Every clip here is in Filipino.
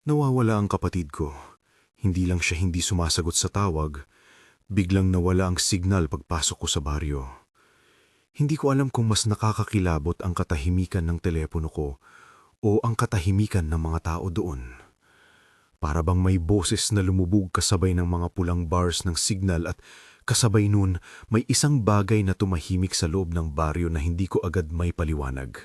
Nawawala ang kapatid ko. Hindi lang siya hindi sumasagot sa tawag, biglang nawala ang signal pagpasok ko sa baryo. Hindi ko alam kung mas nakakakilabot ang katahimikan ng telepono ko o ang katahimikan ng mga tao doon. Para bang may boses na lumubog kasabay ng mga pulang bars ng signal at kasabay nun may isang bagay na tumahimik sa loob ng baryo na hindi ko agad may paliwanag.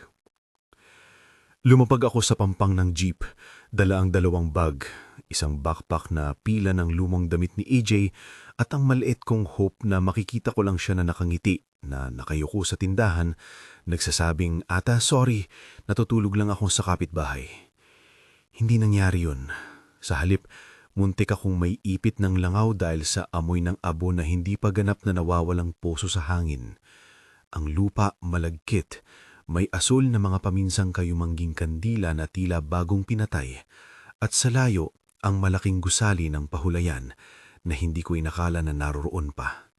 Lumapag ako sa pampang ng jeep, dala ang dalawang bag, isang backpack na pila ng lumang damit ni AJ at ang maliit kong hope na makikita ko lang siya na nakangiti, na nakayuko sa tindahan, nagsasabing, "Ata, sorry, natutulog lang ako sa kapitbahay." Hindi nangyari yun. Sa halip, muntik akong may ipit ng langaw dahil sa amoy ng abo na hindi pa ganap na nawawalang poso sa hangin. Ang lupa malagkit, may asul na mga paminsang kayumangging kandila na tila bagong pinatay, at sa layo ang malaking gusali ng pahulayan na hindi ko inakala na naroroon pa.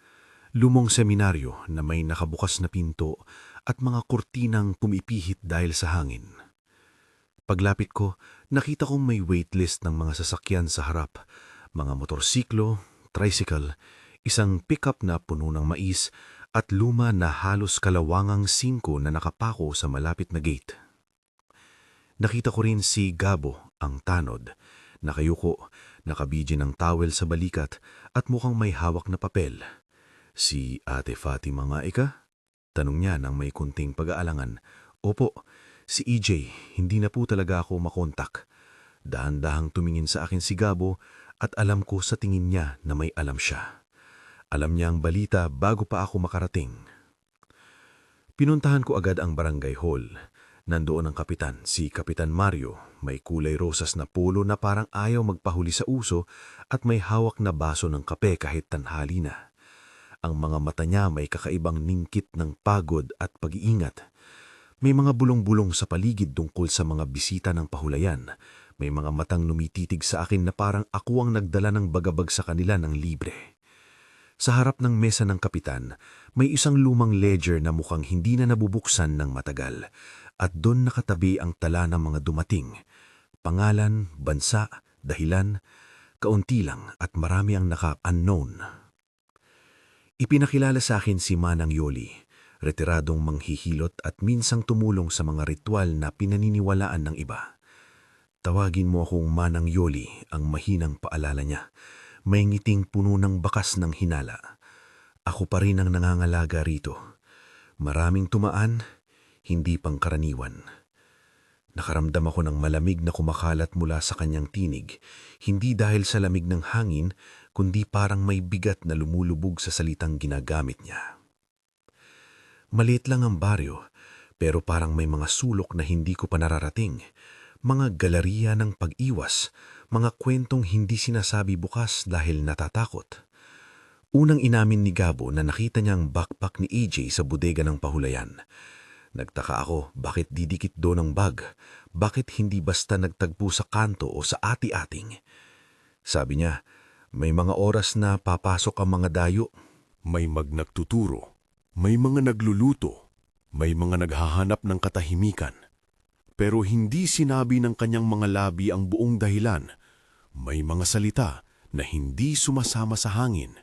Lumong seminaryo na may nakabukas na pinto at mga kurtinang pumipihit dahil sa hangin. Paglapit ko, nakita kong may waitlist ng mga sasakyan sa harap, mga motorsiklo, tricycle, isang pickup na puno ng mais at luma na halos kalawangang 5 na nakapako sa malapit na gate. Nakita ko rin si Gabo, ang tanod, nakayuko, nakabidyo ng towel sa balikat at mukhang may hawak na papel. "Si Ate Fatima nga ika?" Tanong niya nang may kunting pag-aalangan. "Opo, si EJ, hindi na po talaga ako makontak." Dahan-dahang tumingin sa akin si Gabo at alam ko sa tingin niya na may alam siya. Alam niya ang balita bago pa ako makarating. Pinuntahan ko agad ang barangay hall. Nandoon ang kapitan, si Kapitan Mario, may kulay rosas na polo na parang ayaw magpahuli sa uso at may hawak na baso ng kape kahit tanghali na. Ang mga mata niya may kakaibang ningkit ng pagod at pag-iingat. May mga bulong-bulong sa paligid tungkol sa mga bisita ng pahulayan. May mga matang numititig sa akin na parang ako ang nagdala ng bagabag sa kanila ng libre. Sa harap ng mesa ng kapitan, may isang lumang ledger na mukhang hindi na nabubuksan ng matagal at doon nakatabi ang tala ng mga dumating. Pangalan, bansa, dahilan, kaunti lang at marami ang naka-unknown. Ipinakilala sa akin si Manang Yoli, retiradong manghihilot at minsang tumulong sa mga ritual na pinaniniwalaan ng iba. "Tawagin mo akong Manang Yoli," ang mahinang paalala niya. May ngiting puno ng bakas ng hinala. Ako pa rin ang nangangalaga rito. Maraming tumaan, hindi pangkaraniwan. Nakaramdam ako ng malamig na kumakalat mula sa kanyang tinig, hindi dahil sa lamig ng hangin, kundi parang may bigat na lumulubog sa salitang ginagamit niya. Maliit lang ang baryo, pero parang may mga sulok na hindi ko pa nararating. Mga galeriya ng pag-iwas, mga kwentong hindi sinasabi bukas dahil natatakot. Unang inamin ni Gabo na nakita niya ang backpack ni AJ sa bodega ng pahulayan. Nagtaka ako bakit didikit doon ang bag, bakit hindi basta nagtagpo sa kanto o sa ati-ating. Sabi niya, may mga oras na papasok ang mga dayo. May nagtuturo, may mga nagluluto, may mga naghahanap ng katahimikan. Pero hindi sinabi ng kanyang mga labi ang buong dahilan. May mga salita na hindi sumasama sa hangin.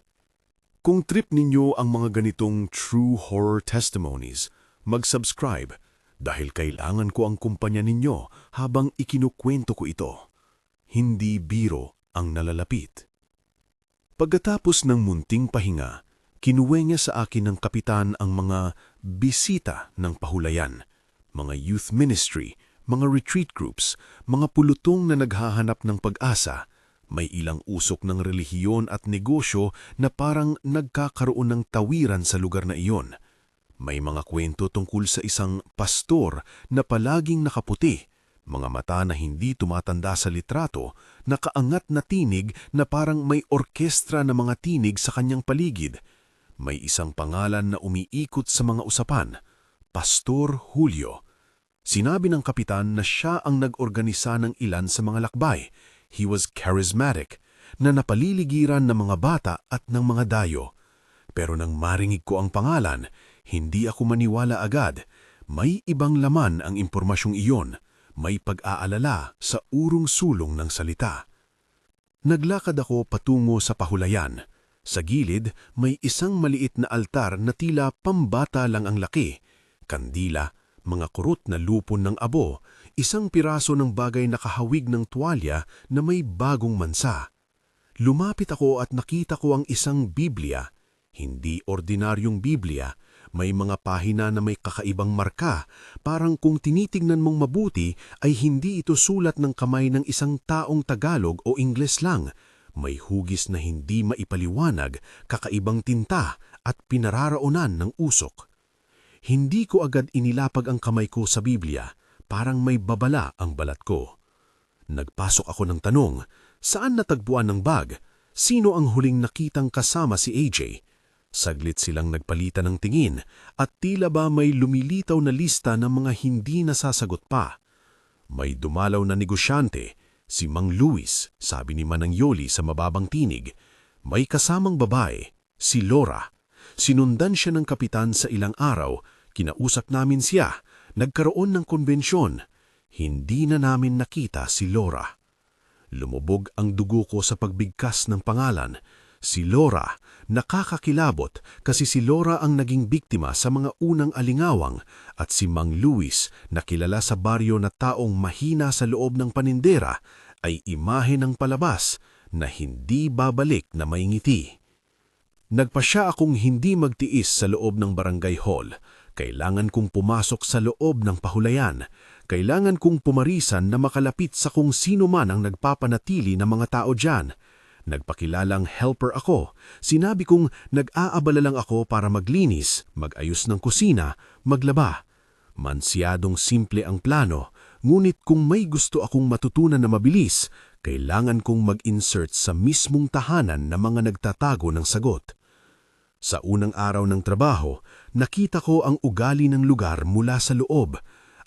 Kung trip ninyo ang mga ganitong true horror testimonies, mag-subscribe dahil kailangan ko ang kumpanya ninyo habang ikinukwento ko ito. Hindi biro ang nalalapit. Pagkatapos ng munting pahinga, kinuweng niya sa akin ng kapitan ang mga bisita ng pahulayan, mga youth ministry, mga retreat groups, mga pulutong na naghahanap ng pag-asa. May ilang usok ng relihiyon at negosyo na parang nagkakaroon ng tawiran sa lugar na iyon. May mga kwento tungkol sa isang pastor na palaging nakaputi, mga mata na hindi tumatanda sa litrato, nakaangat na tinig na parang may orkestra na mga tinig sa kanyang paligid. May isang pangalan na umiikot sa mga usapan, Pastor Julio. Sinabi ng kapitan na siya ang nag-organisa ng ilan sa mga lakbay. He was charismatic, na napaliligiran ng mga bata at ng mga dayo. Pero nang maringig ko ang pangalan, hindi ako maniwala agad. May ibang laman ang impormasyong iyon. may pag-aalala sa urong-sulong ng salita. Naglakad ako patungo sa pahulayan. Sa gilid, may isang maliit na altar na tila pambata lang ang laki. Kandila, mga kurot na lupon ng abo, isang piraso ng bagay na kahawig ng tuwalya na may bagong mansa. Lumapit ako at nakita ko ang isang Biblia. Hindi ordinaryong Biblia. May mga pahina na may kakaibang marka, parang kung tinitignan mong mabuti ay hindi ito sulat ng kamay ng isang taong Tagalog o Ingles lang. May hugis na hindi maipaliwanag, kakaibang tinta at pinararoonan ng usok. Hindi ko agad inilapag ang kamay ko sa Biblia, parang may babala ang balat ko. Nagpasok ako ng tanong, saan natagpuan ng bag? Sino ang huling nakitang kasama si AJ? Saglit silang nagpalitan ng tingin at tila ba may lumilitaw na lista ng mga hindi nasasagot pa. May dumalaw na negosyante, si Mang Luis, sabi ni Manang Yoli sa mababang tinig. May kasamang babae, si Laura. Sinundan siya ng kapitan sa ilang araw, kinausap namin siya, nagkaroon ng konbensyon. Hindi na namin nakita si Laura. Lumubog ang dugo ko sa pagbigkas ng pangalan. Si Laura, nakakakilabot kasi si Laura ang naging biktima sa mga unang alingawang at si Mang Luis na kilala sa baryo na taong mahina sa loob ng panindera ay imahe ng palabas na hindi babalik na may ngiti. Nagpasya akong hindi magtiis sa loob ng barangay hall. Kailangan kong pumasok sa loob ng pahulayan. Kailangan kong pumarisan na makalapit sa kung sino man ang nagpapanatili ng mga tao dyan. Nagpakilalang helper ako. Sinabi kong nag-aabala lang ako para maglinis, mag-ayos ng kusina, maglaba. Mansyadong simple ang plano, ngunit kung may gusto akong matutunan na mabilis, kailangan kong mag-insert sa mismong tahanan ng mga nagtatago ng sagot. Sa unang araw ng trabaho, nakita ko ang ugali ng lugar mula sa loob.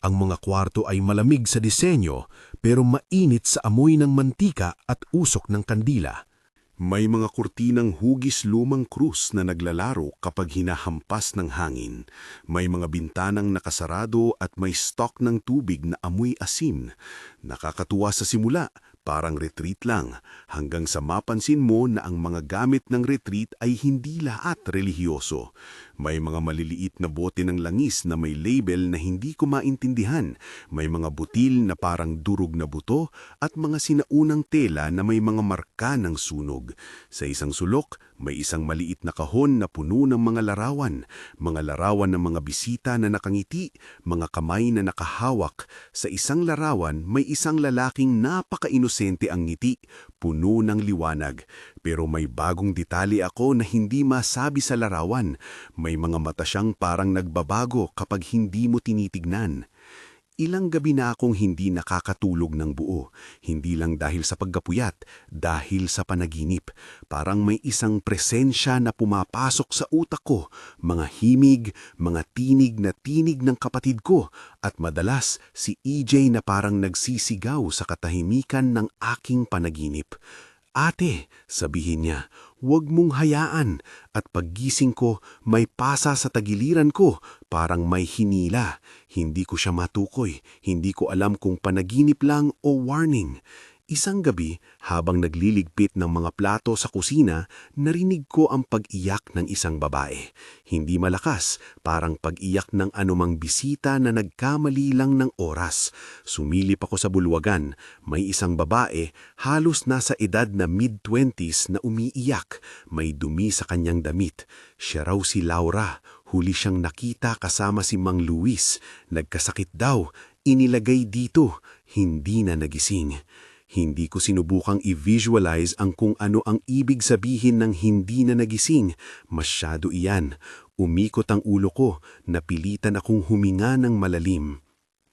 Ang mga kwarto ay malamig sa disenyo pero mainit sa amoy ng mantika at usok ng kandila. May mga kurtinang hugis lumang krus na naglalaro kapag hinahampas ng hangin. May mga bintanang nakasarado at may stock ng tubig na amoy asin. Nakakatuwa sa simula, parang retreat lang, hanggang sa mapansin mo na ang mga gamit ng retreat ay hindi lahat relihiyoso. May mga maliliit na bote ng langis na may label na hindi ko maintindihan. May mga butil na parang durog na buto at mga sinaunang tela na may mga marka ng sunog. Sa isang sulok, may isang maliit na kahon na puno ng mga larawan ng mga bisita na nakangiti, mga kamay na nakahawak. Sa isang larawan, may isang lalaking napaka-inosente ang ngiti, puno ng liwanag. Pero may bagong detalye ako na hindi masabi sa larawan. May mga mata siyang parang nagbabago kapag hindi mo tinitignan. Ilang gabi na akong hindi nakakatulog ng buo, hindi lang dahil sa pagkapuyat, dahil sa panaginip. Parang may isang presensya na pumapasok sa utak ko, mga himig, mga tinig na tinig ng kapatid ko, at madalas si EJ na parang nagsisigaw sa katahimikan ng aking panaginip. Ate, sabihin niya, huwag mong hayaan. At paggising ko, may pasa sa tagiliran ko, parang may hinila. Hindi ko siya matukoy, hindi ko alam kung panaginip lang o warning. Isang gabi, habang nagliligpit ng mga plato sa kusina, narinig ko ang pag-iyak ng isang babae. Hindi malakas, parang pag-iyak ng anumang bisita na nagkamali lang ng oras. Sumilip ako sa bulwagan. May isang babae, halos nasa edad na mid-20s na umiiyak. May dumi sa kanyang damit. Siya raw si Laura. Huli siyang nakita kasama si Mang Luis. Nagkasakit daw. Inilagay dito. Hindi na nagising. Hindi ko sinubukang i-visualize ang kung ano ang ibig sabihin ng hindi na nagising. Masyado iyan. Umikot ang ulo ko, napilitan akong huminga ng malalim.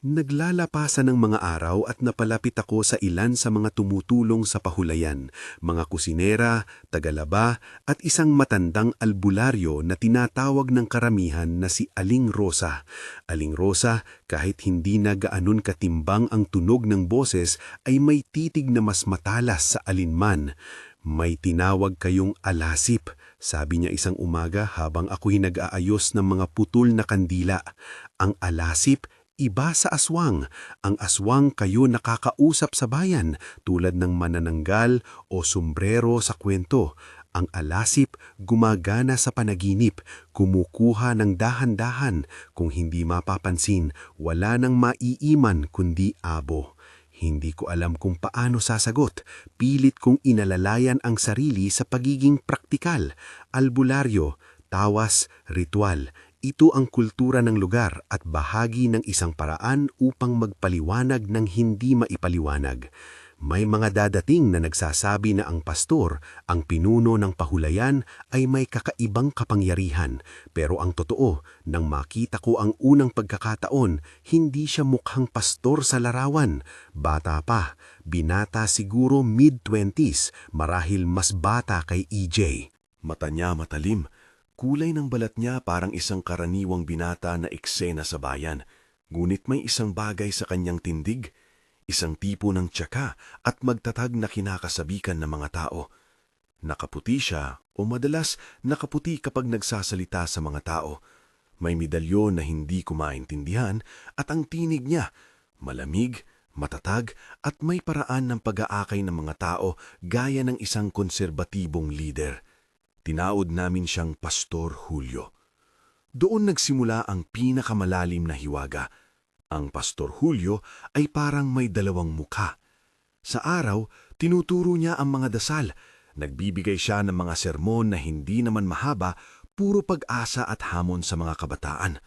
Naglalapasan ng mga araw at napalapit ako sa ilan sa mga tumutulong sa pahulayan, mga kusinera, tagalaba at isang matandang albularyo na tinatawag ng karamihan na si Aling Rosa. Aling Rosa, kahit hindi na gaanon katimbang ang tunog ng boses, ay may titig na mas matalas sa alinman. May tinawag kayong alasip, sabi niya isang umaga habang ako'y nag-aayos ng mga putol na kandila. Ang alasip, Iba sa aswang. Ang aswang kayo nakakausap sa bayan tulad ng manananggal o sombrero sa kwento. Ang alasip gumagana sa panaginip, kumukuha ng dahan-dahan. Kung hindi mapapansin, wala nang maiiman kundi abo. Hindi ko alam kung paano sasagot. Pilit kong inalalayan ang sarili sa pagiging praktikal. Albularyo, tawas, ritual. Ito ang kultura ng lugar at bahagi ng isang paraan upang magpaliwanag ng hindi maipaliwanag. May mga dadating na nagsasabi na ang pastor, ang pinuno ng pahulayan, ay may kakaibang kapangyarihan. Pero ang totoo, nang makita ko ang unang pagkakataon, hindi siya mukhang pastor sa larawan. Bata pa, binata siguro mid-20s, marahil mas bata kay EJ. Mata niya matalim. Kulay ng balat niya parang isang karaniwang binata na eksena sa bayan. Ngunit may isang bagay sa kanyang tindig, isang tipo ng tsaka at magtatag na kinakasabikan ng mga tao. Nakaputi siya o madalas nakaputi kapag nagsasalita sa mga tao. May medalyon na hindi ko maintindihan at ang tinig niya, malamig, matatag at may paraan ng pag-aakay ng mga tao gaya ng isang konserbatibong lider. Tinaod namin siyang Pastor Julio. Doon nagsimula ang pinakamalalim na hiwaga. Ang Pastor Julio ay parang may dalawang mukha. Sa araw, tinuturo niya ang mga dasal. Nagbibigay siya ng mga sermon na hindi naman mahaba, puro pag-asa at hamon sa mga kabataan.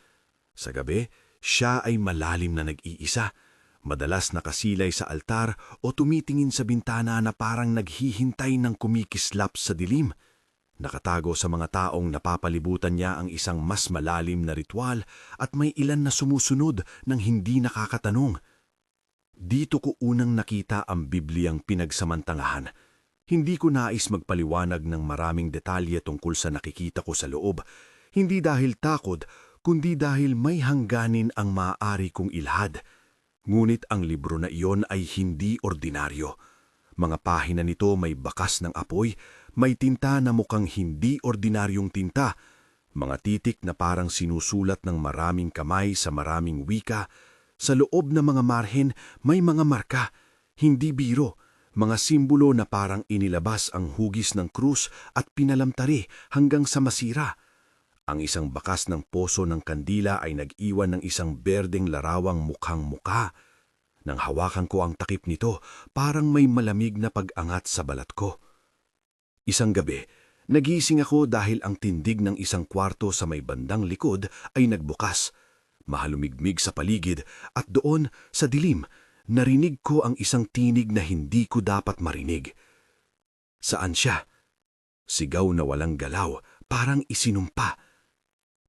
Sa gabi, siya ay malalim na nag-iisa. Madalas nakasilay sa altar o tumitingin sa bintana na parang naghihintay ng kumikislap sa dilim. Nakatago sa mga taong napapalibutan niya ang isang mas malalim na ritual at may ilan na sumusunod ng hindi nakakatanong. Dito ko unang nakita ang Bibliyang pinagsamantangahan. Hindi ko nais magpaliwanag ng maraming detalye tungkol sa nakikita ko sa loob. Hindi dahil takot, kundi dahil may hangganin ang maaari kong ilhad. Ngunit ang libro na iyon ay hindi ordinaryo. Mga pahina nito may bakas ng apoy, may tinta na mukhang hindi ordinaryong tinta, mga titik na parang sinusulat ng maraming kamay sa maraming wika. Sa loob ng mga marhen may mga marka, hindi biro, mga simbolo na parang inilabas ang hugis ng krus at pinalamtari hanggang sa masira. Ang isang bakas ng poso ng kandila ay nag-iwan ng isang berdeng larawang mukhang-mukha. Nang hawakan ko ang takip nito, parang may malamig na pag-angat sa balat ko. Isang gabi, nagising ako dahil ang tindig ng isang kwarto sa may bandang likod ay nagbukas. Mahalumigmig sa paligid at doon, sa dilim, narinig ko ang isang tinig na hindi ko dapat marinig. Saan siya? Sigaw na walang galaw, parang isinumpa.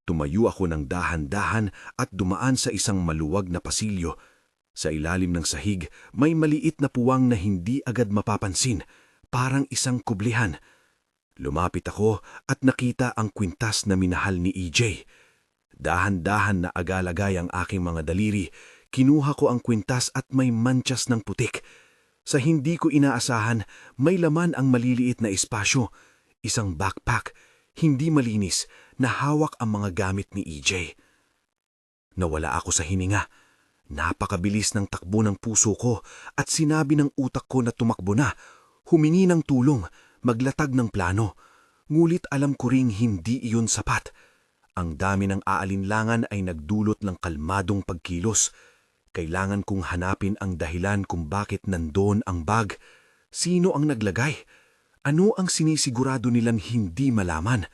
Tumayo ako ng dahan-dahan at dumaan sa isang maluwag na pasilyo. Sa ilalim ng sahig, may maliit na puwang na hindi agad mapapansin, parang isang kublihan. Lumapit ako at nakita ang kwintas na minahal ni EJ. Dahan-dahan na agalagay ang aking mga daliri, kinuha ko ang kwintas at may manchas ng putik. Sa hindi ko inaasahan, may laman ang maliliit na espasyo, isang backpack, hindi malinis, na hawak ang mga gamit ni EJ. Nawala ako sa hininga. Napakabilis ng takbo ng puso ko at sinabi ng utak ko na tumakbo na, humingi ng tulong, maglatag ng plano. Ngulit alam ko ring hindi iyon sapat. Ang dami ng aalinlangan ay nagdulot ng kalmadong pagkilos. Kailangan kong hanapin ang dahilan kung bakit nandoon ang bag. Sino ang naglagay? Ano ang sinisigurado nilang hindi malaman?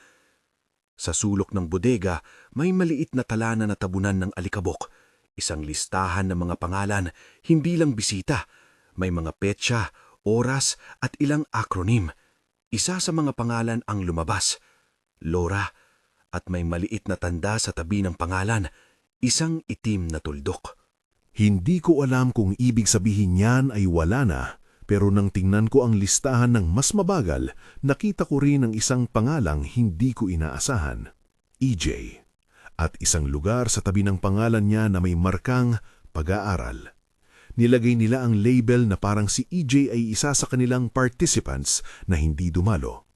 Sa sulok ng bodega, may maliit na tala na natabunan ng alikabok. Isang listahan ng mga pangalan, hindi lang bisita. May mga petsa, oras at ilang akronim. Isa sa mga pangalan ang lumabas, Laura, at may maliit na tanda sa tabi ng pangalan, isang itim na tuldok. Hindi ko alam kung ibig sabihin niyan ay wala na, pero nang tingnan ko ang listahan ng mas mabagal, nakita ko rin ang isang pangalang hindi ko inaasahan, EJ. At isang lugar sa tabi ng pangalan niya na may markang pag-aaral. Nilagay nila ang label na parang si EJ ay isa sa kanilang participants na hindi dumalo.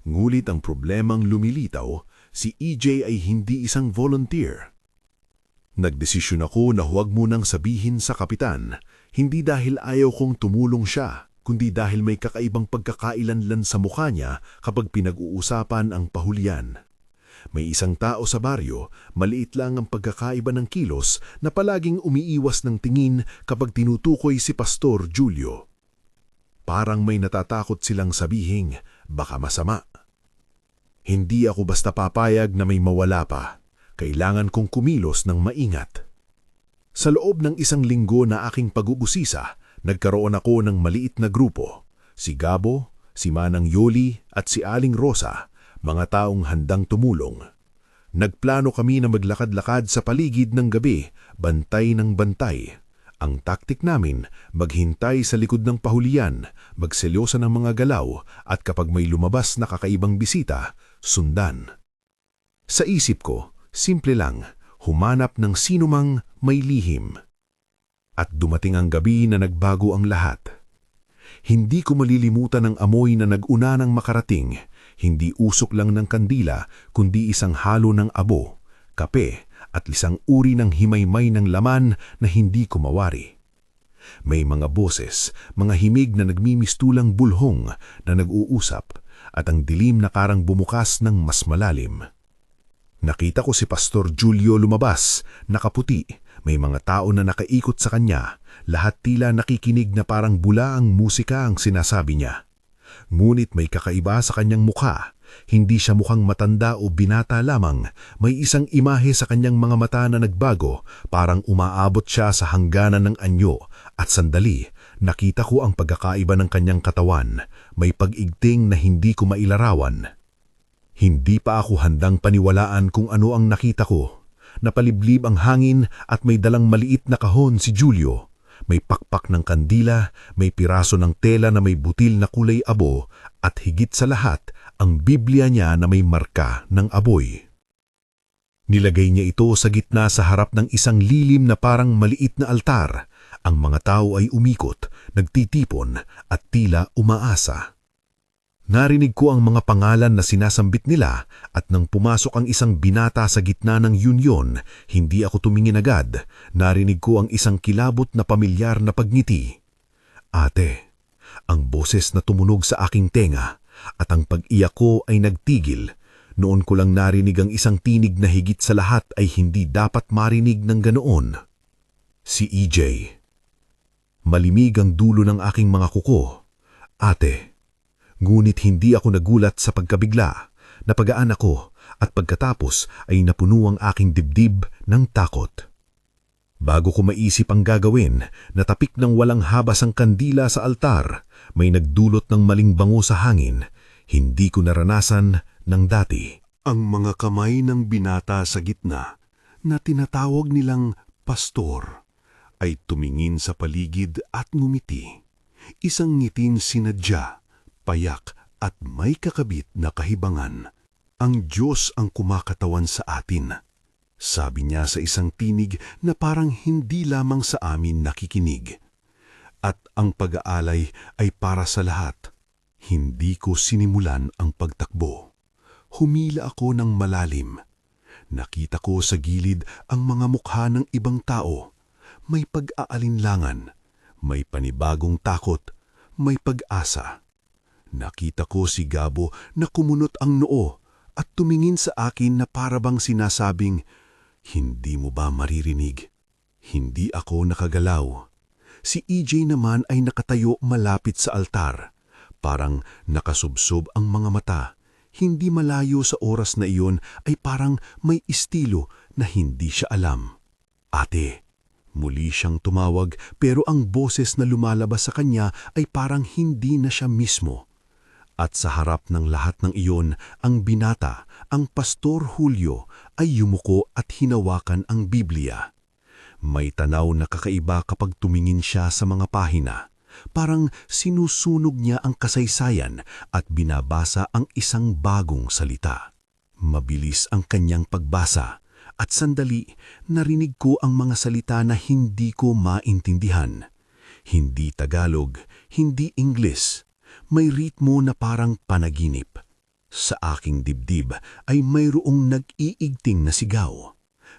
Ngulit ang problemang lumilitaw, si EJ ay hindi isang volunteer. Nagdesisyon ako na huwag munang sabihin sa kapitan, hindi dahil ayaw kong tumulong siya, kundi dahil may kakaibang pagkakailanlan sa mukha niya kapag pinag-uusapan ang pahulyan. May isang tao sa baryo, maliit lang ang pagkakaiba ng kilos na palaging umiiwas ng tingin kapag tinutukoy si Pastor Julio. Parang may natatakot silang sabihing, baka masama. Hindi ako basta papayag na may mawala pa. Kailangan kong kumilos ng maingat. Sa loob ng isang linggo na aking pag-ubusisa, nagkaroon ako ng maliit na grupo. Si Gabo, si Manang Yoli at si Aling Rosa, mga taong handang tumulong. Nagplano kami na maglakad-lakad sa paligid ng gabi, bantay ng bantay. Ang taktik namin, maghintay sa likod ng pahulian, magselyosa ng mga galaw at kapag may lumabas na kakaibang bisita, sundan. Sa isip ko, simple lang, humanap ng sinumang may lihim. At dumating ang gabi na nagbago ang lahat. Hindi ko malilimutan ang amoy na nag-una ng makarating, hindi usok lang ng kandila kundi isang halo ng abo, kape at isang uri ng himaymay ng laman na hindi ko mawari. May mga boses, mga himig na nagmimistulang bulhong na nag-uusap at ang dilim na karang bumukas ng mas malalim. Nakita ko si Pastor Julio lumabas, nakaputi, may mga tao na nakaikot sa kanya, lahat tila nakikinig na parang bula ang musika ang sinasabi niya. Ngunit may kakaiba sa kanyang mukha, hindi siya mukhang matanda o binata lamang, may isang imahe sa kanyang mga mata na nagbago, parang umaabot siya sa hangganan ng anyo, at sandali, nakita ko ang pagkakaiba ng kanyang katawan, may pag-igting na hindi ko mailarawan. Hindi pa ako handang paniwalaan kung ano ang nakita ko. Napaliblib ang hangin at may dalang maliit na kahon si Julio. May pakpak ng kandila, may piraso ng tela na may butil na kulay abo, at higit sa lahat, ang Biblia niya na may marka ng aboy. Nilagay niya ito sa gitna sa harap ng isang lilim na parang maliit na altar. Ang mga tao ay umikot, nagtitipon, at tila umaasa. Narinig ko ang mga pangalan na sinasambit nila at nang pumasok ang isang binata sa gitna ng yunyon, hindi ako tumingin agad. Narinig ko ang isang kilabot na pamilyar na pagngiti. Ate, ang boses na tumunog sa aking tenga at ang pag-iyak ko ay nagtigil. Noon ko lang narinig ang isang tinig na higit sa lahat ay hindi dapat marinig ng ganoon. Si EJ. Malimig ang dulo ng aking mga kuko. Ate. Ngunit hindi ako nagulat sa pagkabigla. Napagaan ako at pagkatapos ay napuno ang aking dibdib ng takot. Bago ko maisip ang gagawin, natapik ng walang habas ang kandila sa altar. May nagdulot ng maling bango sa hangin. Hindi ko naranasan ng dati. Ang mga kamay ng binata sa gitna na tinatawag nilang pastor ay tumingin sa paligid at ngumiti. Isang ngiting sinadya, payak at may kakabit na kahibangan. Ang Diyos ang kumakatawan sa atin. Sabi niya sa isang tinig na parang hindi lamang sa amin nakikinig. At ang pag-aalay ay para sa lahat. Hindi ko sinimulan ang pagtakbo. Humila ako ng malalim. Nakita ko sa gilid ang mga mukha ng ibang tao. May pag-aalinlangan, may panibagong takot, may pag-asa. Nakita ko si Gabo na kumunot ang noo at tumingin sa akin na parabang sinasabing, "Hindi mo ba maririnig?" Hindi ako nakagalaw. Si EJ naman ay nakatayo malapit sa altar. Parang nakasubsob ang mga mata. Hindi malayo sa oras na iyon ay parang may estilo na hindi siya alam. Ate, muli siyang tumawag pero ang boses na lumalabas sa kanya ay parang hindi na siya mismo. At sa harap ng lahat ng iyon, ang binata, ang Pastor Julio, ay yumuko at hinawakan ang Biblia. May tanaw na kakaiba kapag tumingin siya sa mga pahina. Parang sinusunog niya ang kasaysayan at binabasa ang isang bagong salita. Mabilis ang kanyang pagbasa at sandali narinig ko ang mga salita na hindi ko maintindihan. Hindi Tagalog, hindi Ingles. May ritmo na parang panaginip. Sa aking dibdib ay mayroong nag-iigting na sigaw.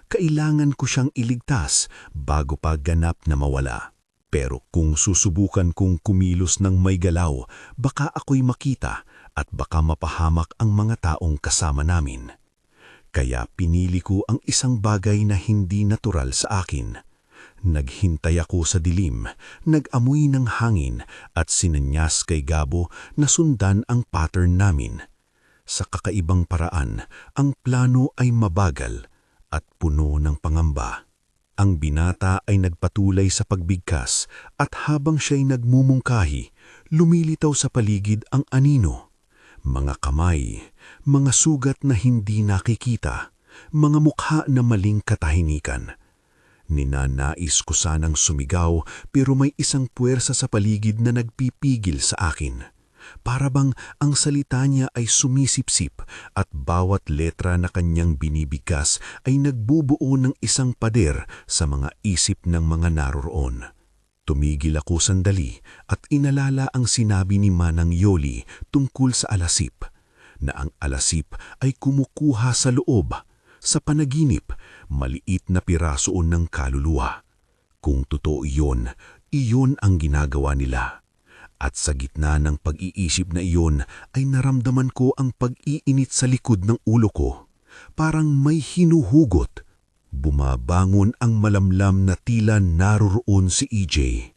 Kailangan ko siyang iligtas bago pa ganap na mawala. Pero kung susubukan kong kumilos ng may galaw, baka ako'y makita at baka mapahamak ang mga taong kasama namin. Kaya pinili ko ang isang bagay na hindi natural sa akin. Naghintay ako sa dilim, nag-amoy ng hangin at sinanyas kay Gabo na sundan ang pattern namin. Sa kakaibang paraan, ang plano ay mabagal at puno ng pangamba. Ang binata ay nagpatuloy sa pagbigkas at habang siya'y nagmumungkahi, lumilitaw sa paligid ang anino. Mga kamay, mga sugat na hindi nakikita, mga mukha na maling katahimikan. Ninanais ko sanang sumigaw pero may isang puwersa sa paligid na nagpipigil sa akin. Para bang ang salita niya ay sumisipsip at bawat letra na kanyang binibigkas ay nagbubuo ng isang pader sa mga isip ng mga naroroon. Tumigil ako sandali at inalala ang sinabi ni Manang Yoli tungkol sa alasip, na ang alasip ay kumukuha sa loob, sa panaginip, maliit na piraso ng kaluluwa. Kung totoo iyon ang ginagawa nila. At sa gitna ng pag-iisip na iyon ay naramdaman ko ang pag-iinit sa likod ng ulo ko. Parang may hinuhugot. Bumabangon ang malamlam na tila naroroon si EJ.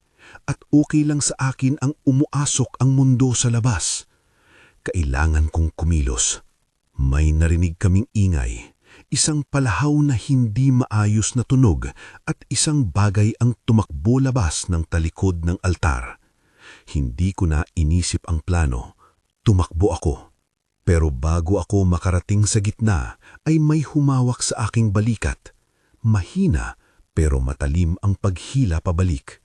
At okay lang sa akin ang umuasok ang mundo sa labas. Kailangan kong kumilos. May narinig kaming ingay. Isang palahaw na hindi maayos na tunog at isang bagay ang tumakbo labas ng talikod ng altar. Hindi ko na inisip ang plano. Tumakbo ako. Pero bago ako makarating sa gitna, ay may humawak sa aking balikat. Mahina pero matalim ang paghila pabalik.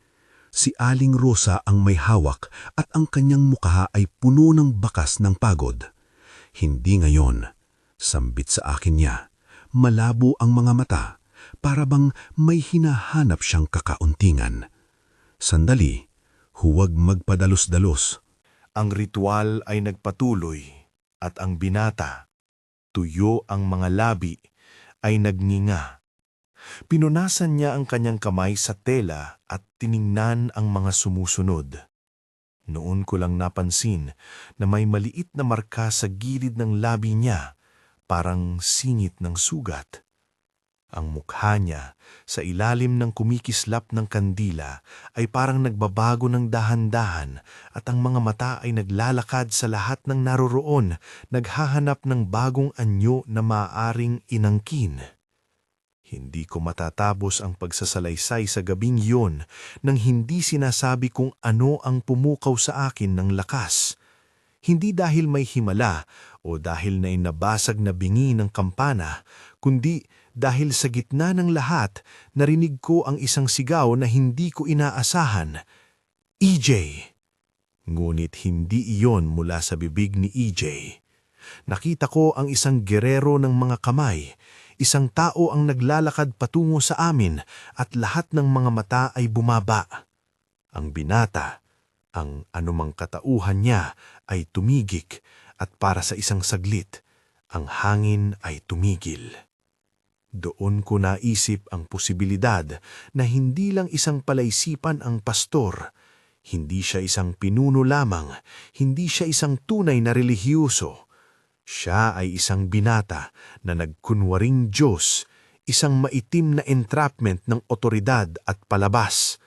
Si Aling Rosa ang may hawak at ang kanyang mukha ay puno ng bakas ng pagod. Hindi ngayon. Sambit sa akin niya. Malabo ang mga mata. Para bang may hinahanap siyang kakauntingan. Sandali. Huwag magpadalos-dalos. Ang ritual ay nagpatuloy at ang binata, tuyo ang mga labi, ay nagninga. Pinunasan niya ang kanyang kamay sa tela at tiningnan ang mga sumusunod. Noon ko lang napansin na may maliit na marka sa gilid ng labi niya, parang singit ng sugat. Ang mukha niya sa ilalim ng kumikislap ng kandila ay parang nagbabago ng dahan-dahan at ang mga mata ay naglalakad sa lahat ng naroroon, naghahanap ng bagong anyo na maaaring inangkin. Hindi ko matatapos ang pagsasalaysay sa gabing iyon nang hindi sinasabi kung ano ang pumukaw sa akin ng lakas. Hindi dahil may himala o dahil na inabasag na bingi ng kampana, kundi dahil sa gitna ng lahat, narinig ko ang isang sigaw na hindi ko inaasahan. EJ! Ngunit hindi iyon mula sa bibig ni EJ. Nakita ko ang isang gerero ng mga kamay, isang tao ang naglalakad patungo sa amin at lahat ng mga mata ay bumaba. Ang binata, ang anumang katauhan niya ay tumigik at para sa isang saglit, ang hangin ay tumigil. Doon ko naisip ang posibilidad na hindi lang isang palaisipan ang pastor, hindi siya isang pinuno lamang, hindi siya isang tunay na relihiyoso. Siya ay isang binata na nagkunwaring Diyos, isang maitim na entrapment ng otoridad at palabas.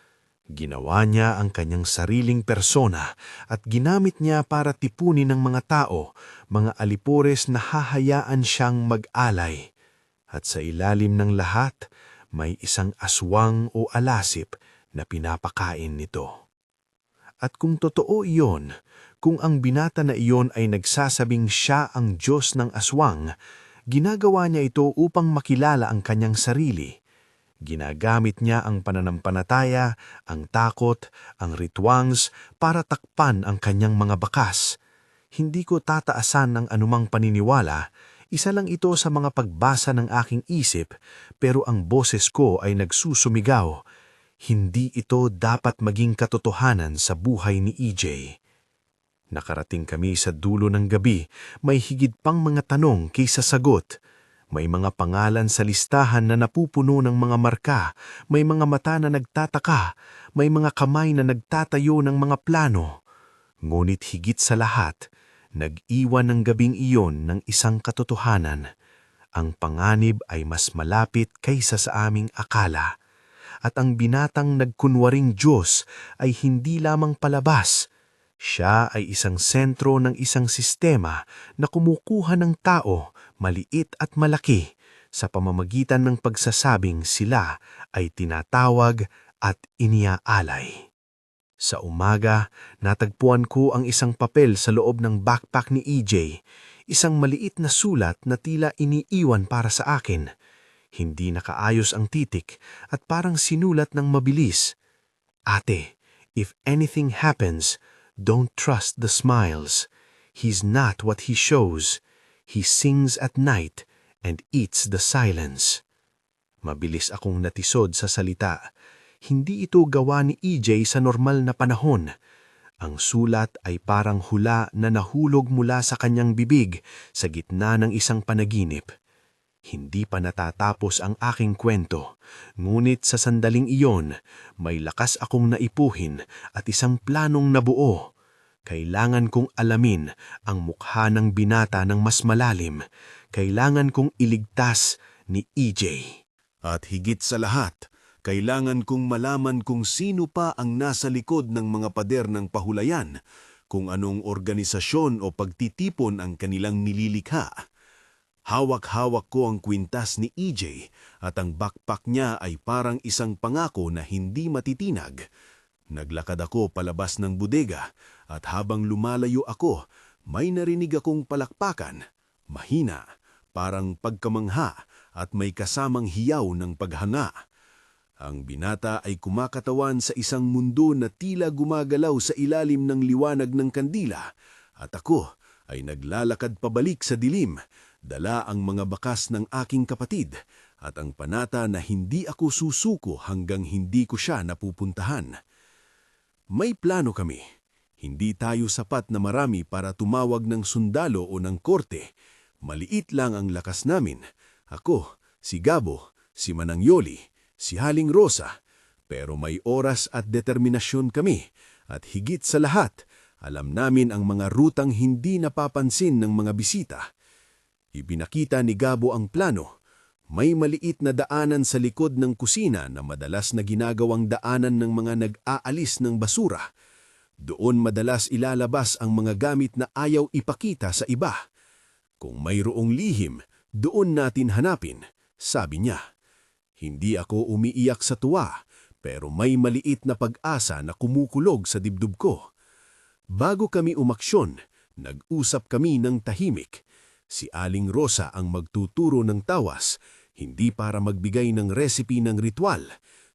Ginawa niya ang kanyang sariling persona at ginamit niya para tipunin ng mga tao, mga alipores na hahayaan siyang mag-alay. At sa ilalim ng lahat, may isang aswang o alasip na pinapakain nito. At kung totoo iyon, kung ang binata na iyon ay nagsasabing siya ang Diyos ng aswang, ginagawa niya ito upang makilala ang kanyang sarili. Ginagamit niya ang pananampalataya, ang takot, ang rituals para takpan ang kanyang mga bakas. Hindi ko tataasan ng anumang paniniwala. Isa lang ito sa mga pagbasa ng aking isip, pero ang boses ko ay nagsusumigaw. Hindi ito dapat maging katotohanan sa buhay ni EJ. Nakarating kami sa dulo ng gabi, may higit pang mga tanong kaysa sagot. May mga pangalan sa listahan na napupuno ng mga marka, may mga mata na nagtataka, may mga kamay na nagtatayo ng mga plano. Ngunit higit sa lahat, nag-iwan ng gabing iyon ng isang katotohanan. Ang panganib ay mas malapit kaysa sa aming akala. At ang binatang nagkunwaring Diyos ay hindi lamang palabas. Siya ay isang sentro ng isang sistema na kumukuha ng tao, maliit at malaki, sa pamamagitan ng pagsasabing sila ay tinatawag at iniaalay. Sa umaga, natagpuan ko ang isang papel sa loob ng backpack ni EJ, isang maliit na sulat na tila iniiwan para sa akin. Hindi nakaayos ang titik at parang sinulat ng mabilis. Ate, if anything happens, don't trust the smiles. He's not what he shows. He sings at night and eats the silence. Mabilis akong natisod sa salita. Hindi ito gawa ni EJ sa normal na panahon. Ang sulat ay parang hula na nahulog mula sa kanyang bibig sa gitna ng isang panaginip. Hindi pa natatapos ang aking kwento, ngunit sa sandaling iyon, may lakas akong naipuhin at isang planong nabuo. Kailangan kong alamin ang mukha ng binata ng mas malalim. Kailangan kong iligtas ni EJ. At higit sa lahat, kailangan kong malaman kung sino pa ang nasa likod ng mga pader ng pahulayan, kung anong organisasyon o pagtitipon ang kanilang nililikha. Hawak-hawak ko ang kwintas ni EJ at ang backpack niya ay parang isang pangako na hindi matitinag. Naglakad ako palabas ng bodega at habang lumalayo ako, may narinig akong palakpakan. Mahina, parang pagkamangha at may kasamang hiyaw ng paghanga. Ang binata ay kumakatawan sa isang mundo na tila gumagalaw sa ilalim ng liwanag ng kandila at ako ay naglalakad pabalik sa dilim, dala ang mga bakas ng aking kapatid at ang panata na hindi ako susuko hanggang hindi ko siya napupuntahan. May plano kami. Hindi tayo sapat na marami para tumawag ng sundalo o ng korte. Maliit lang ang lakas namin. Ako, si Gabo, si Manang Yoli, si Haling Rosa. Pero may oras at determinasyon kami. At higit sa lahat, alam namin ang mga rutang hindi napapansin ng mga bisita. Ibinakita ni Gabo ang plano. May maliit na daanan sa likod ng kusina na madalas na ginagawang daanan ng mga nag-aalis ng basura. Doon madalas ilalabas ang mga gamit na ayaw ipakita sa iba. Kung mayroong lihim, doon natin hanapin, sabi niya. Hindi ako umiiyak sa tuwa, pero may maliit na pag-asa na kumukulog sa dibdib ko. Bago kami umaksyon, nag-usap kami ng tahimik. Si Aling Rosa ang magtuturo ng tawas, hindi para magbigay ng recipe ng ritual.